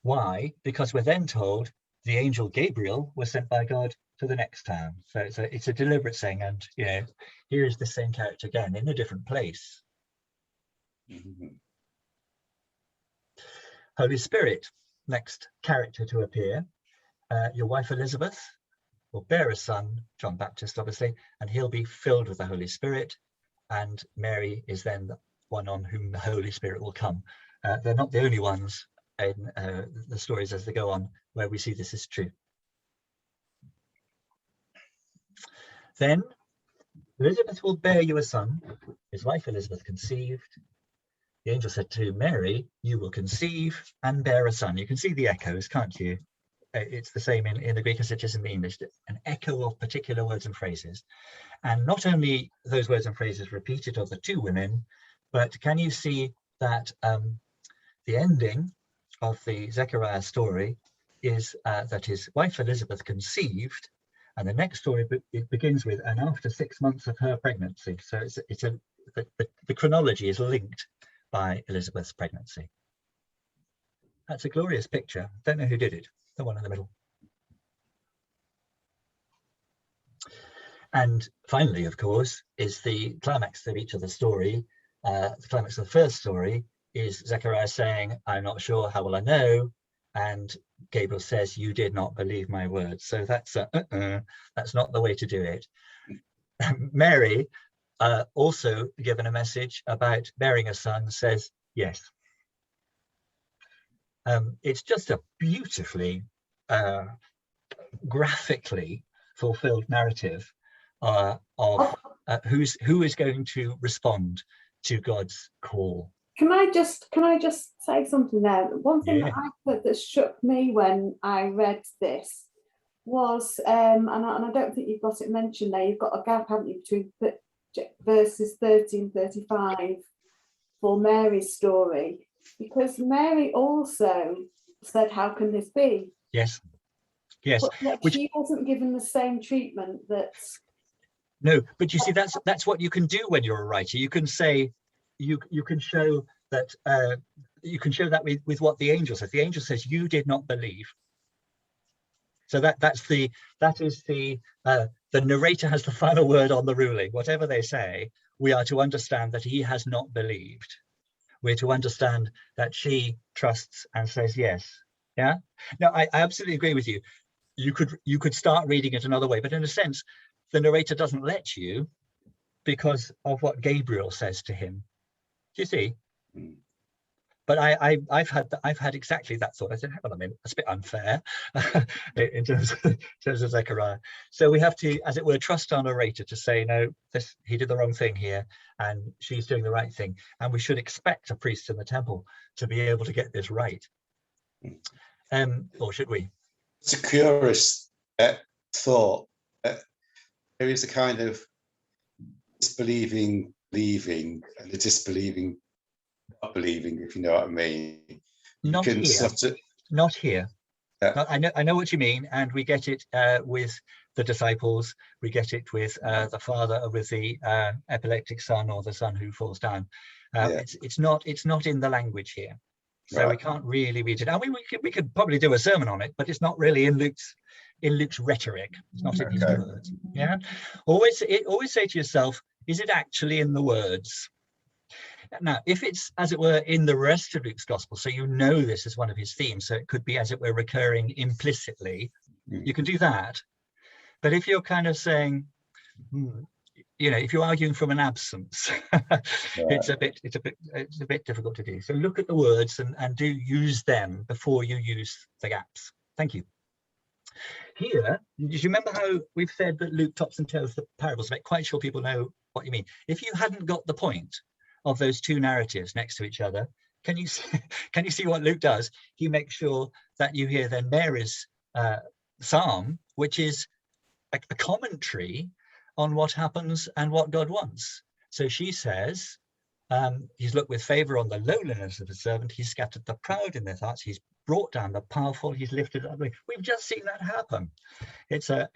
Speaker 1: Why? Because we're then told the angel Gabriel was sent by God to the next town. So it's a deliberate saying, and you know, here is the same character again in a different place. Mm-hmm. Holy Spirit, next character to appear. Your wife Elizabeth will bear a son, John Baptist obviously, and he'll be filled with the Holy Spirit, and Mary is then the one on whom the Holy Spirit will come. They're not the only ones in the stories as they go on, where we see this is true. Then Elizabeth will bear you a son. His wife Elizabeth conceived. The angel said to Mary, you will conceive and bear a son. You can see the echoes, can't you? It's the same in the Greek as it is in the English, an echo of particular words and phrases. And not only those words and phrases repeated of the two women, but can you see that the ending of the Zechariah story is that his wife Elizabeth conceived, and the next story it begins with, and after 6 months of her pregnancy. So the chronology is linked by Elizabeth's pregnancy. That's a glorious picture. Don't know who did it, the one in the middle. And finally, of course, is the climax of each of the story. The climax of the first story is Zechariah saying, I'm not sure, how will I know? And Gabriel says, you did not believe my words. So that's that's not the way to do it. Mary, also given a message about bearing a son, says yes. It's just a beautifully graphically fulfilled narrative of who is going to respond to God's call.
Speaker 6: Can I just say something there? One thing that struck me when I read this was, and I don't think you've got it mentioned there, you've got a gap, haven't you, between verses 30 and 35 for Mary's story, because Mary also said, how can this be?
Speaker 1: Yes. Yes.
Speaker 6: But she wasn't given the same treatment that...
Speaker 1: No, but you see, that's what you can do when you're a writer. You can say, you can show that with what the angel says. The angel says, you did not believe. So that is the narrator has the final word on the ruling. Whatever they say, we are to understand that he has not believed. We're to understand that she trusts and says yes. Yeah. No, I absolutely agree with you. You could start reading it another way, but in a sense, the narrator doesn't let you because of what Gabriel says to him. Do you see? But I've had exactly that thought. I said, hang on a minute, that's a bit unfair in terms of Zechariah. So we have to, as it were, trust our narrator to say, no, he did the wrong thing here, and she's doing the right thing. And we should expect a priest in the temple to be able to get this right. Or should we?
Speaker 5: It's a curious thought. There is a kind of disbelieving, believing, and a disbelieving, not believing, if you know what I mean.
Speaker 1: Not here. Not here. I know what you mean, and we get it with the disciples. We get it with the father, with the epileptic son, or the son who falls down. It's not in the language here, so we can't really read it. And we could probably do a sermon on it, but it's not really in Luke's rhetoric. It's not in his words. Yeah. Always say to yourself, is it actually in the words? Now, if it's, as it were, in the rest of Luke's gospel, so you know this is one of his themes, so it could be, as it were, recurring implicitly, you can do that. But if you're kind of saying, if you're arguing from an absence, it's a bit difficult to do. So look at the words and do use them before you use the gaps. Thank you. Here, do you remember how we've said that Luke tops and tails the parables? I'm not quite sure people know what you mean. If you hadn't got the point of those two narratives next to each other, can you see what Luke does? He makes sure that you hear then Mary's psalm, which is a commentary on what happens and what God wants. So she says, he's looked with favor on the lowliness of his servant. He's scattered the proud in their thoughts. He's brought down the powerful. He's lifted up. We've just seen that happen. It's a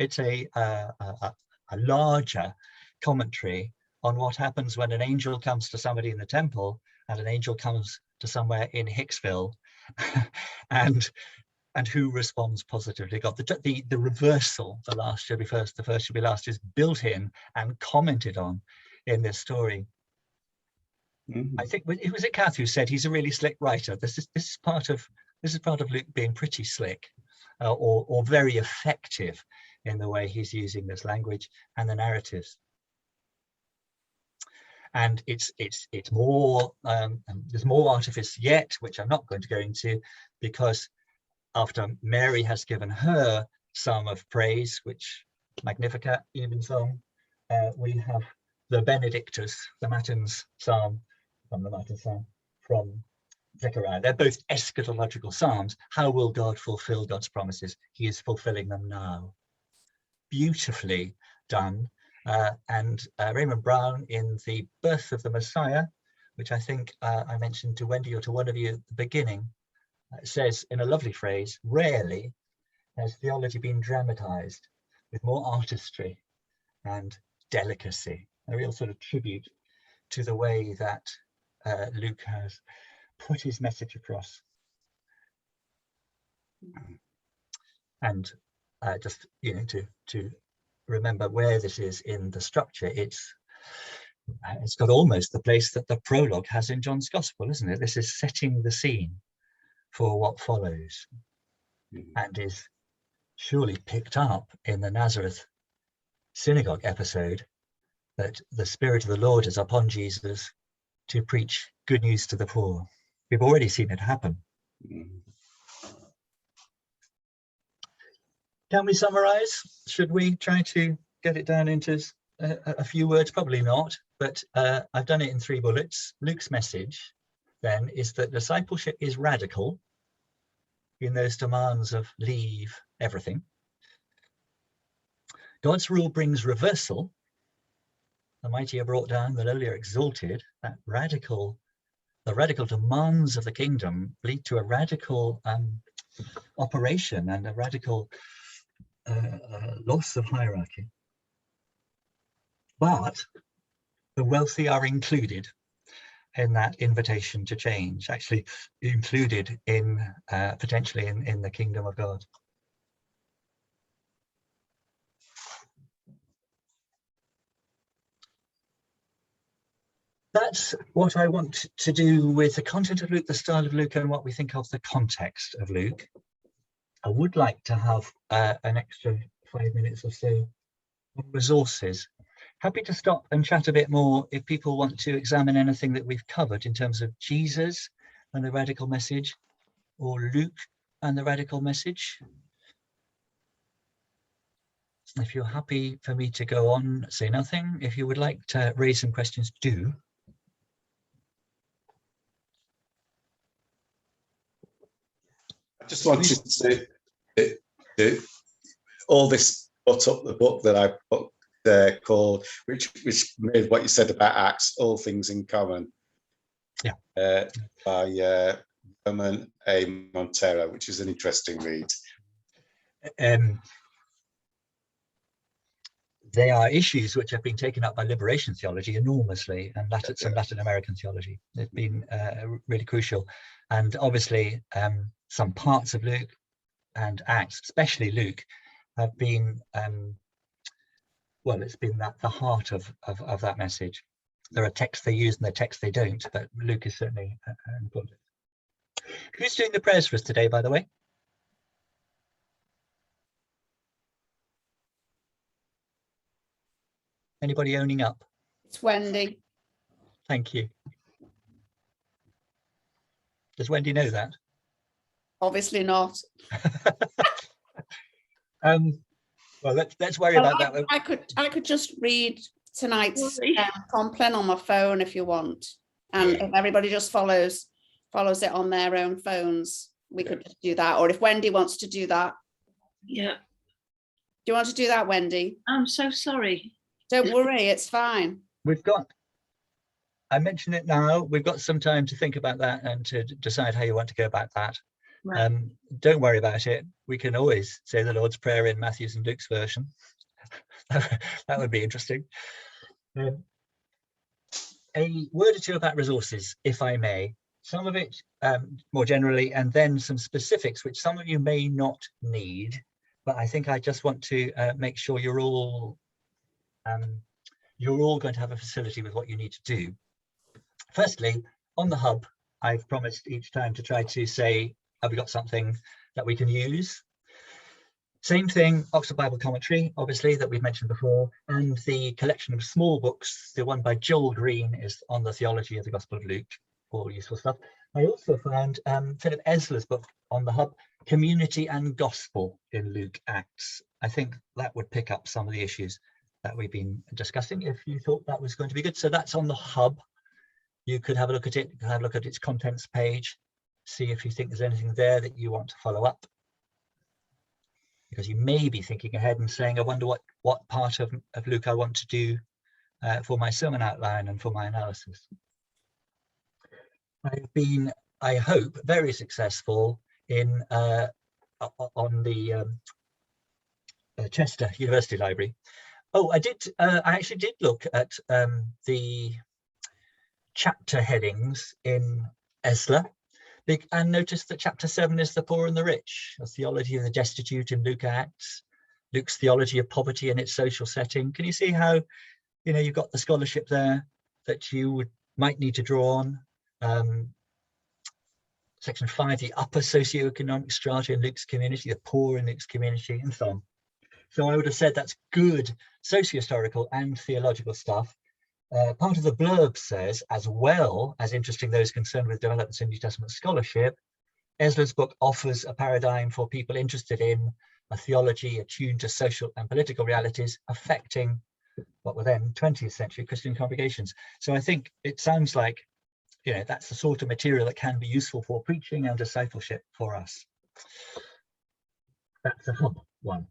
Speaker 1: larger commentary on what happens when an angel comes to somebody in the temple and an angel comes to somewhere in Hicksville, and who responds positively. God, the reversal, the last shall be first, the first shall be last, is built in and commented on in this story. I think it was Kath who said he's a really slick writer. This is part of Luke being pretty slick, or very effective in the way he's using this language and the narratives. and it's more, there's more artifice yet, which I'm not going to go into, because after Mary has given her psalm of praise, which Magnificat evensong, we have the Benedictus, the Matins psalm from Zechariah. They're both eschatological psalms. How will God fulfill God's promises? He is fulfilling them now. Beautifully done. And Raymond Brown, in The Birth of the Messiah, which I think I mentioned to Wendy or to one of you at the beginning, says in a lovely phrase, rarely has theology been dramatized with more artistry and delicacy. A real sort of tribute to the way that Luke has put his message across. And just, you know, to remember where this is in the structure, it's got almost the place that the prologue has in John's Gospel, isn't it? This is setting the scene for what follows, and is surely picked up in the Nazareth synagogue episode, that the Spirit of the Lord is upon Jesus to preach good news to the poor. We've already seen it happen. Can we summarize? Should we try to get it down into a few words? Probably not, but I've done it in 3 bullets. Luke's message then is that discipleship is radical in those demands of leave everything. God's rule brings reversal. The mighty are brought down, the lowly are exalted. That the radical demands of the kingdom lead to a radical operation and a radical loss of hierarchy. But the wealthy are included in that invitation to change, actually included in potentially in the kingdom of God. That's what I want to do with the content of Luke, the style of Luke, and what we think of the context of Luke. I would like to have an extra 5 minutes or so on resources. Happy to stop and chat a bit more if people want to examine anything that we've covered in terms of Jesus and the radical message, or Luke and the radical message. If you're happy for me to go on, say nothing. If you would like to raise some questions, do.
Speaker 5: I just wanted to all this put up the book that I put there called, which made what you said about Acts, All Things in Common.
Speaker 1: Yeah.
Speaker 5: By Roman A. Montero, which is an interesting read.
Speaker 1: They are issues which have been taken up by liberation theology enormously, and some Latin American theology. They've been really crucial. And obviously, some parts of Luke and Acts, especially Luke, have been, well, it's been the heart of that message. There are texts they use and there are texts they don't, but Luke is certainly important. Who's doing the prayers for us today, by the way? Anybody owning up?
Speaker 4: It's Wendy.
Speaker 1: Thank you. Does Wendy know that?
Speaker 4: Obviously not.
Speaker 1: Well, let's worry about that.
Speaker 4: I could just read tonight's compline on my phone if you want, and if everybody just follows it on their own phones, we could just do that. Or if Wendy wants to do that.
Speaker 3: Yeah.
Speaker 4: Do you want to do that, Wendy?
Speaker 3: I'm so sorry.
Speaker 4: Don't worry, it's fine.
Speaker 1: I mention it now, we've got some time to think about that and to decide how you want to go about that. Right. Don't worry about it. We can always say the Lord's Prayer in Matthew's and Luke's version. That would be interesting. A word or two about resources, if I may. Some of it more generally, and then some specifics, which some of you may not need, but I think I just want to make sure you're all going to have a facility with what you need to do. Firstly, on the hub, I've promised each time to try to say, have we got something that we can use? Same thing, Oxford Bible Commentary, obviously, that we've mentioned before, and the collection of small books, the one by Joel Green is on the theology of the Gospel of Luke, all useful stuff. I also found Philip Esler's book on the Hub, Community and Gospel in Luke Acts. I think that would pick up some of the issues that we've been discussing if you thought that was going to be good. So that's on the Hub. You could have a look at it, have a look at its contents page, see if you think there's anything there that you want to follow up. Because you may be thinking ahead and saying, I wonder what part of Luke I want to do for my sermon outline and for my analysis. I've been, I hope, very successful in on the Chester University Library. Oh, I actually did look at the chapter headings in Esler, and notice that chapter 7 is the poor and the rich, a theology of the destitute in Luke Acts, Luke's theology of poverty and its social setting. Can you see how, you know, you've got the scholarship there that you might need to draw on. Section 5, the upper socioeconomic strata in Luke's community, the poor in Luke's community, and so on. So I would have said that's good socio-historical and theological stuff. Part of the blurb says, as well as interesting those concerned with developments in New Testament scholarship, Esler's book offers a paradigm for people interested in a theology attuned to social and political realities affecting what were then 20th century Christian congregations. So I think it sounds like, you know, that's the sort of material that can be useful for preaching and discipleship for us. That's a Hub one.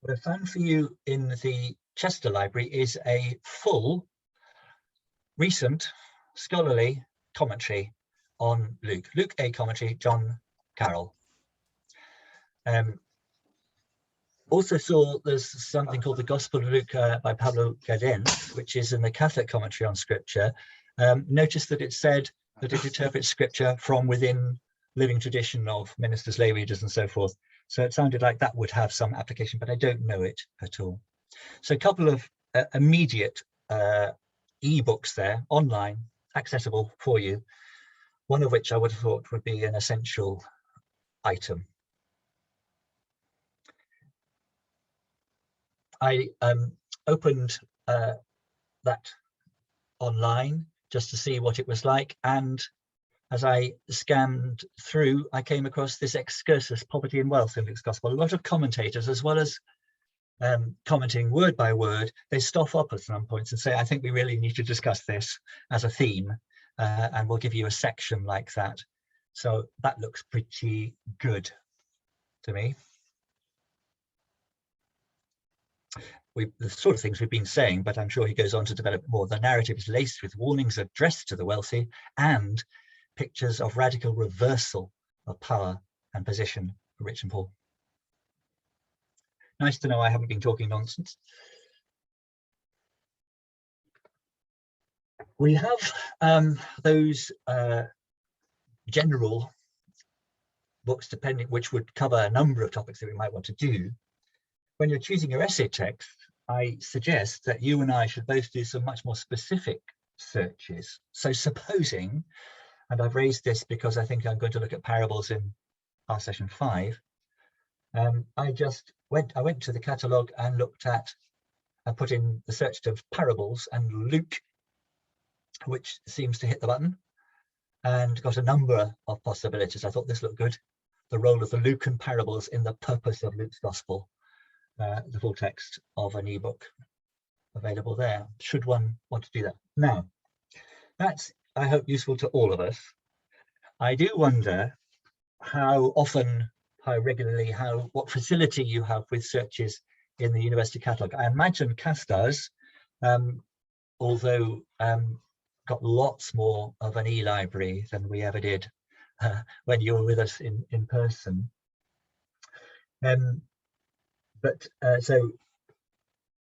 Speaker 1: What I found for you in the Chester Library is a full, recent, scholarly commentary on Luke. Luke A commentary, John Carroll. Also saw there's something called the Gospel of Luke by Pablo Gadenz, which is in the Catholic commentary on Scripture. Notice that it said that it interprets Scripture from within living tradition of ministers, lay readers, and so forth. So it sounded like that would have some application, but I don't know it at all. So a couple of immediate e-books there, online, accessible for you, one of which I would have thought would be an essential item. I opened that online just to see what it was like, and as I scanned through, I came across this excursus, Poverty and Wealth in Luke's Gospel. A lot of commentators, as well as commenting word by word, they stop up at some points and say, I think we really need to discuss this as a theme, and we'll give you a section like that. So that looks pretty good to me. The sort of things we've been saying, but I'm sure he goes on to develop more. The narrative is laced with warnings addressed to the wealthy and pictures of radical reversal of power and position for rich and poor. Nice to know I haven't been talking nonsense. We have those general books, depending, which would cover a number of topics that we might want to do. When you're choosing your essay text, I suggest that you and I should both do some much more specific searches. So supposing, and I've raised this because I think I'm going to look at parables in our session 5, I went to the catalogue and looked at, I put in the search terms parables and Luke, which seems to hit the button, and got a number of possibilities. I thought this looked good. The role of the Lucan parables in the purpose of Luke's gospel. The full text of an ebook available there, should one want to do that. Now, that's, I hope, useful to all of us. I do wonder how often, how regularly, what facility you have with searches in the university catalogue. I imagine CAS does, although got lots more of an e-library than we ever did when you were with us in person. So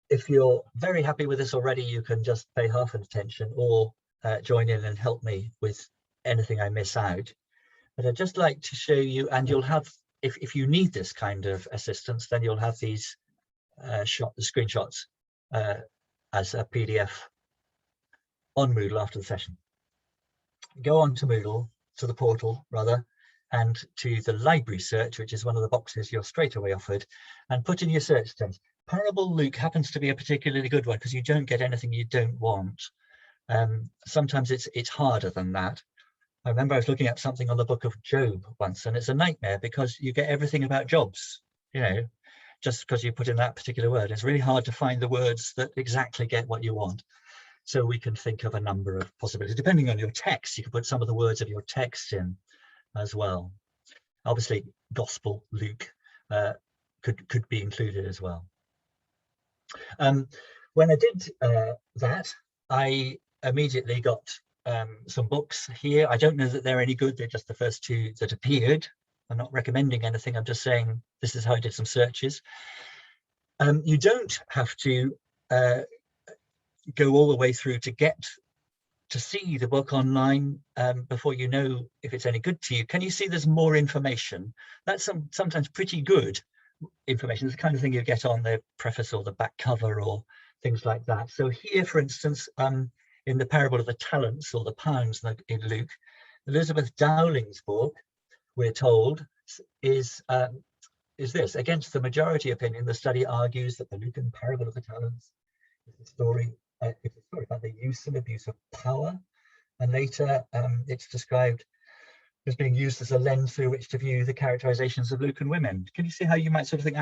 Speaker 1: if you're very happy with this already, you can just pay half an attention or join in and help me with anything I miss out. But I'd just like to show you, and you'll have, if you need this kind of assistance, then you'll have these the screenshots as a PDF on Moodle after the session. Go on to Moodle, to the portal rather, and to the library search, which is one of the boxes you're straight away offered, and put in your search terms. Parable Luke happens to be a particularly good one because you don't get anything you don't want. Sometimes it's harder than that. I remember I was looking at something on the book of Job once, and it's a nightmare because you get everything about jobs, you know, just because you put in that particular word. It's really hard to find the words that exactly get what you want. So we can think of a number of possibilities. Depending on your text, you can put some of the words of your text in as well. Obviously, Gospel, Luke could be included as well. When I did that, I immediately got some books here. I don't know that they're any good. They're just the first two that appeared. I'm not recommending anything. I'm just saying this is how I did some searches. You don't have to go all the way through to get to see the book online before you know if it's any good to you. Can you see there's more information? That's sometimes pretty good information. It's the kind of thing you get on the preface or the back cover or things like that. So here, for instance, in the parable of the talents or the pounds in Luke, Elizabeth Dowling's book, we're told, is this: against the majority opinion, the study argues that the Lucan parable of the talents is a story about the use and abuse of power, and later it's described as being used as a lens through which to view the characterizations of Lucan women. Can you see how you might sort of think,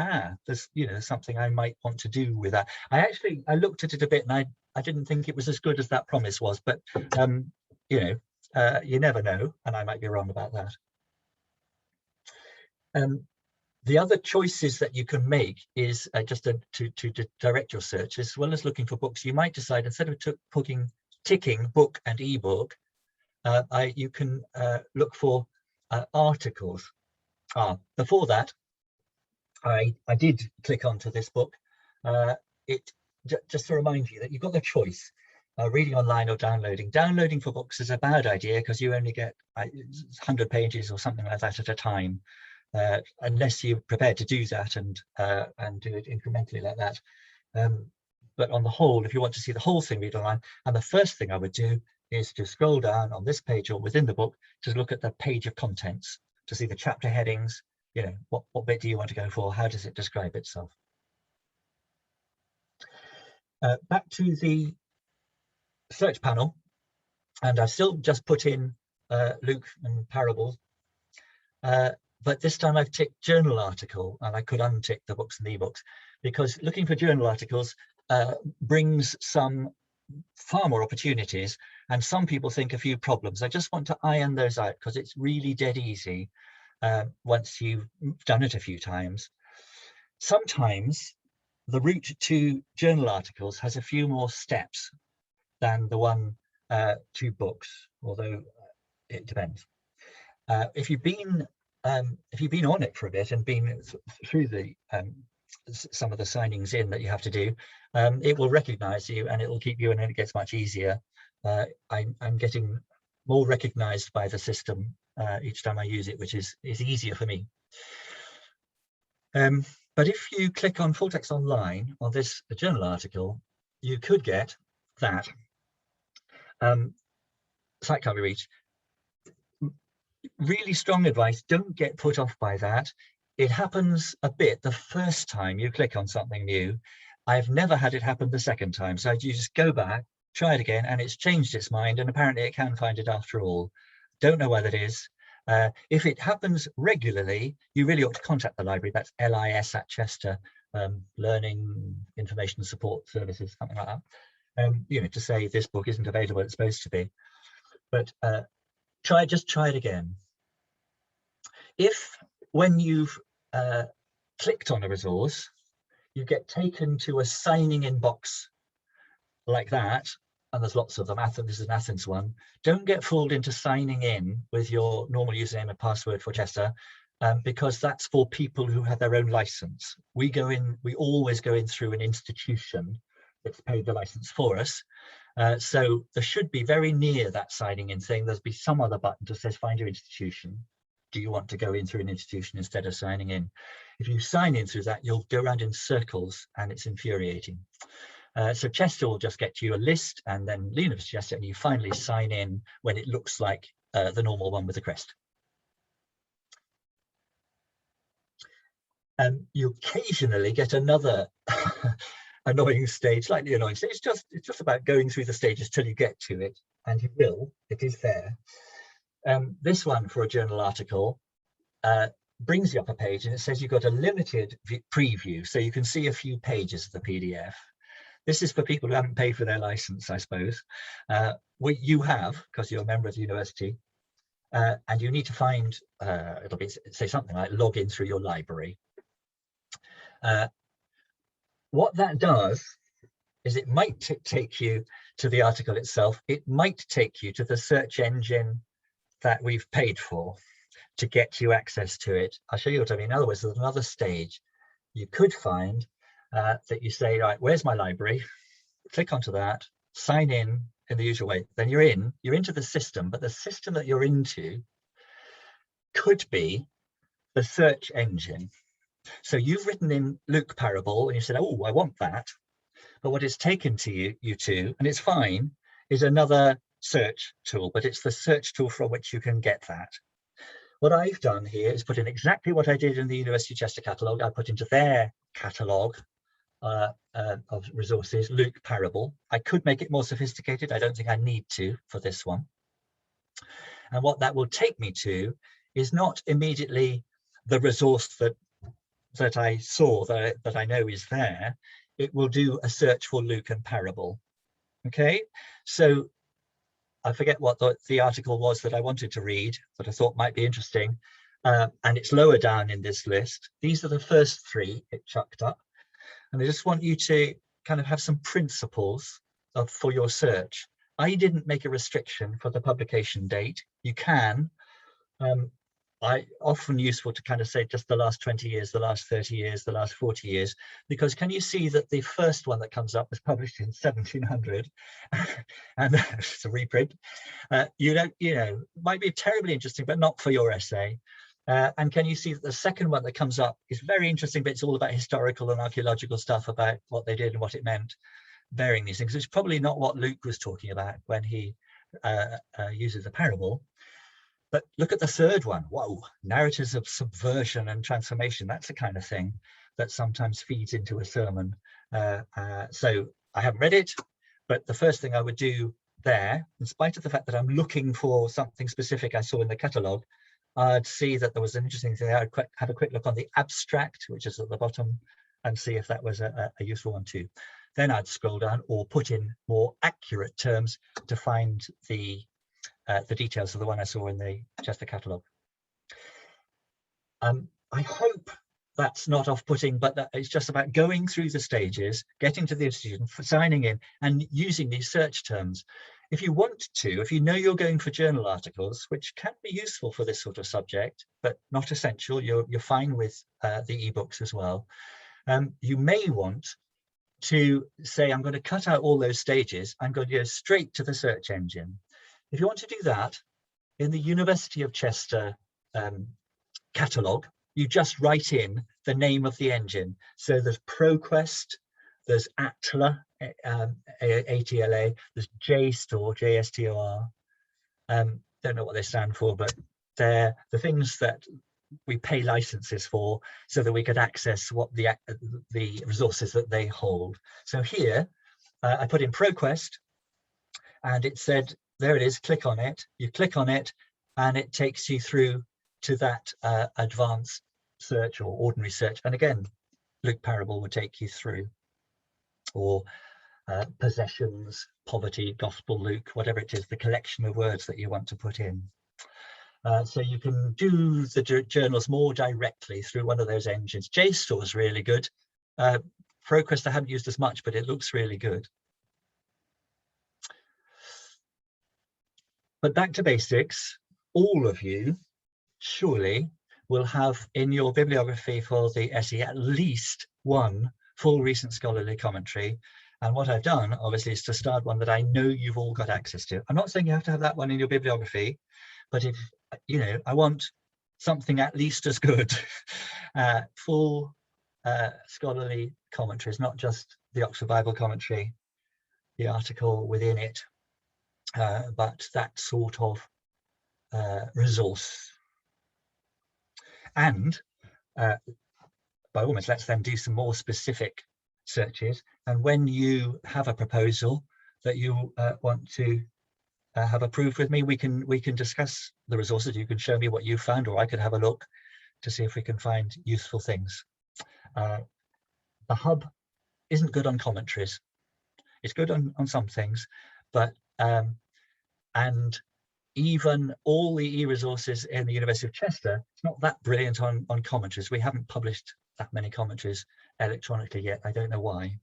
Speaker 1: there's something I might want to do with that? I looked at it a bit, and I didn't think it was as good as that promise was, but you never know, and I might be wrong about that. The other choices that you can make is just to direct your search, as well as looking for books. You might decide, instead of ticking book and ebook, you can look for articles. Before that, I did click onto this book. Just to remind you that you've got the choice, reading online or downloading. Downloading for books is a bad idea because you only get 100 pages or something like that at a time. Unless you're prepared to do that and do it incrementally like that. But on the whole, if you want to see the whole thing, read online. And the first thing I would do is to scroll down on this page or within the book to look at the page of contents, to see the chapter headings. What bit do you want to go for? How does it describe itself? Back to the search panel, and I still just put in Luke and parables. But this time I've ticked journal article, and I could untick the books and ebooks, because looking for journal articles brings some far more opportunities, and some people think a few problems. I just want to iron those out because it's really dead easy once you've done it a few times. Sometimes the route to journal articles has a few more steps than the one to books, although it depends. If you've been on it for a bit and been through the some of the signings in that you have to do, it will recognize you and it will keep you, and it gets much easier. I'm getting more recognized by the system each time I use it, which is easier for me. But if you click on full text online on this journal article, you could get that site can't be reached. Really strong advice, don't get put off by that. It happens a bit the first time you click on something new. I've never had it happen the second time. So you just go back, try it again, and it's changed its mind, and apparently it can find it after all. Don't know where that is. If it happens regularly, you really ought to contact the library. That's LIS at Chester, Learning Information Support Services, something like that. To say this book isn't available, it's supposed to be. But just try it again. If when you've clicked on a resource, you get taken to a signing in box like that, and there's lots of them. This is an Athens one. Don't get fooled into signing in with your normal username and password for Chester, because that's for people who have their own license. We always go in through an institution that's paid the license for us. So there should be very near that signing in thing, there'll be some other button that says find your institution. Do you want to go in through an institution instead of signing in? If you sign in through that, you'll go around in circles and it's infuriating. So Chester will just get you a list, and then Lena will suggest it, and you finally sign in when it looks like the normal one with the crest. You occasionally get another annoying stage, slightly annoying stage. It's just about going through the stages till you get to it, and you will. It is there. This one for a journal article brings you up a page, and it says you've got a limited preview, so you can see a few pages of the PDF. This is for people who haven't paid for their license, I suppose. You have, because you're a member of the university, and you need to find, it'll be say something like log in through your library. What that does is it might take you to the article itself. It might take you to the search engine that we've paid for to get you access to it. I'll show you what I mean. In other words, there's another stage you could find that you say, right, where's my library? Click onto that, sign in the usual way. Then you're into the system, but the system that you're into could be the search engine. So you've written in Luke parable and you said, oh, I want that. But what it's taken to you to, and it's fine, is another search tool, but it's the search tool from which you can get that. What I've done here is put in exactly what I did in the University of Chester catalogue. I put into their catalogue of resources, Luke parable. I could make it more sophisticated. I don't think I need to for this one. And what that will take me to is not immediately the resource that I saw, that I know is there. It will do a search for Luke and parable. Okay, so I forget what the article was that I wanted to read that I thought might be interesting, and it's lower down in this list. These are the first three it chucked up, and I just want you to kind of have some principles for your search. I didn't make a restriction for the publication date. You can. I often useful to kind of say just the last 20 years, the last 30 years, the last 40 years, because can you see that the first one that comes up was published in 1700 and it's a reprint. You know, might be terribly interesting, but not for your essay. And can you see that the second one that comes up is very interesting, but it's all about historical and archaeological stuff about what they did and what it meant, bearing these things. It's probably not what Luke was talking about when he uses a parable. But look at the third one. Whoa, narratives of subversion and transformation. That's the kind of thing that sometimes feeds into a sermon. So I haven't read it, but the first thing I would do there, in spite of the fact that I'm looking for something specific I saw in the catalogue, I'd see that there was an interesting thing. I'd have a quick look on the abstract, which is at the bottom, and see if that was a useful one too. Then I'd scroll down or put in more accurate terms to find the details of the one I saw in the Chester catalogue. I hope that's not off-putting, but that it's just about going through the stages, getting to the institution, signing in and using these search terms. If you want to, if you know you're going for journal articles, which can be useful for this sort of subject, but not essential, you're fine with the ebooks as well. You may want to say, I'm going to cut out all those stages. I'm going to go straight to the search engine. If you want to do that, in the University of Chester catalogue, you just write in the name of the engine. So there's ProQuest, there's ATLA, ATLA, there's JSTOR, JSTOR. Don't know what they stand for, but they're the things that we pay licenses for so that we could access what the resources that they hold. So here, I put in ProQuest, and it said, there it is, click on it. You click on it, and it takes you through to that advanced search or ordinary search. And again, Luke parable would take you through, or possessions, poverty, gospel, Luke, whatever it is, the collection of words that you want to put in. So you can do the journals more directly through one of those engines. JSTOR is really good. ProQuest I haven't used as much, but it looks really good. But back to basics, all of you surely will have in your bibliography for the essay at least one full recent scholarly commentary. And what I've done, obviously, is to start one that I know you've all got access to. I'm not saying you have to have that one in your bibliography, but if, you know, I want something at least as good, full scholarly commentaries, not just the Oxford Bible commentary, the article within it, but that sort of resource. And by by all means, let's then do some more specific searches. And when you have a proposal that you want to have approved with me, we can discuss the resources. You can show me what you found, or I could have a look to see if we can find useful things. The hub isn't good on commentaries. It's good on some things, but and even all the e-resources in the University of Chester, it's not that brilliant on commentaries. We haven't published that many commentaries electronically yet. I don't know why,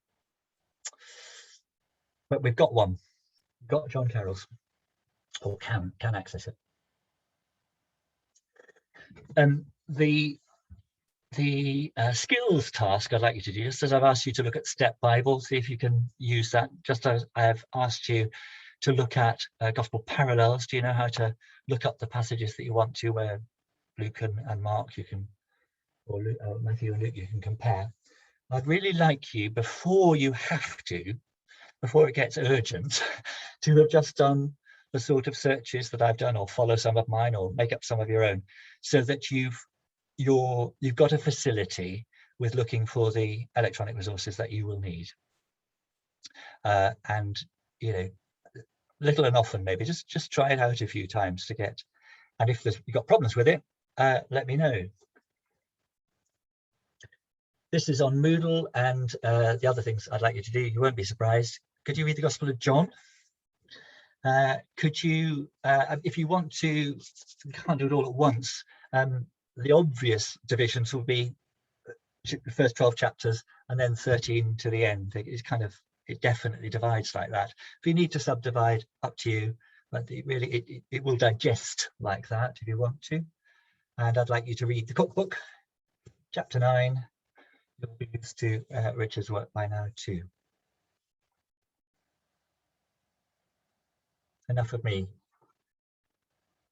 Speaker 1: but we've got one. We've got John Carroll's, or can access it. The skills task I'd like you to do, just as I've asked you to look at Step Bible, see if you can use that, just as I have asked you to look at gospel parallels. Do you know how to look up the passages that you want to, where Luke and Mark you can, or Matthew and Luke you can compare? I'd really like you, before you have to, before it gets urgent, to have just done the sort of searches that I've done, or follow some of mine, or make up some of your own, so that you've got a facility with looking for the electronic resources that you will need. And you know, little and often, maybe just try it out a few times to get, and if you've got problems with it, let me know. This is on Moodle, and the other things I'd like you to do, you won't be surprised. Could you read the Gospel of John? Could you, if you want to, you can't do it all at once, the obvious divisions will be the first 12 chapters and then 13 to the end. It's kind of, it definitely divides like that. If you need to subdivide, up to you, but it will digest like that if you want to. And I'd like you to read the cookbook, chapter 9. You'll be used to Richard's work by now too. Enough of me.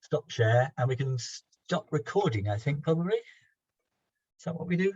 Speaker 1: Stop share, and we can stop recording, I think, probably. Is that what we do?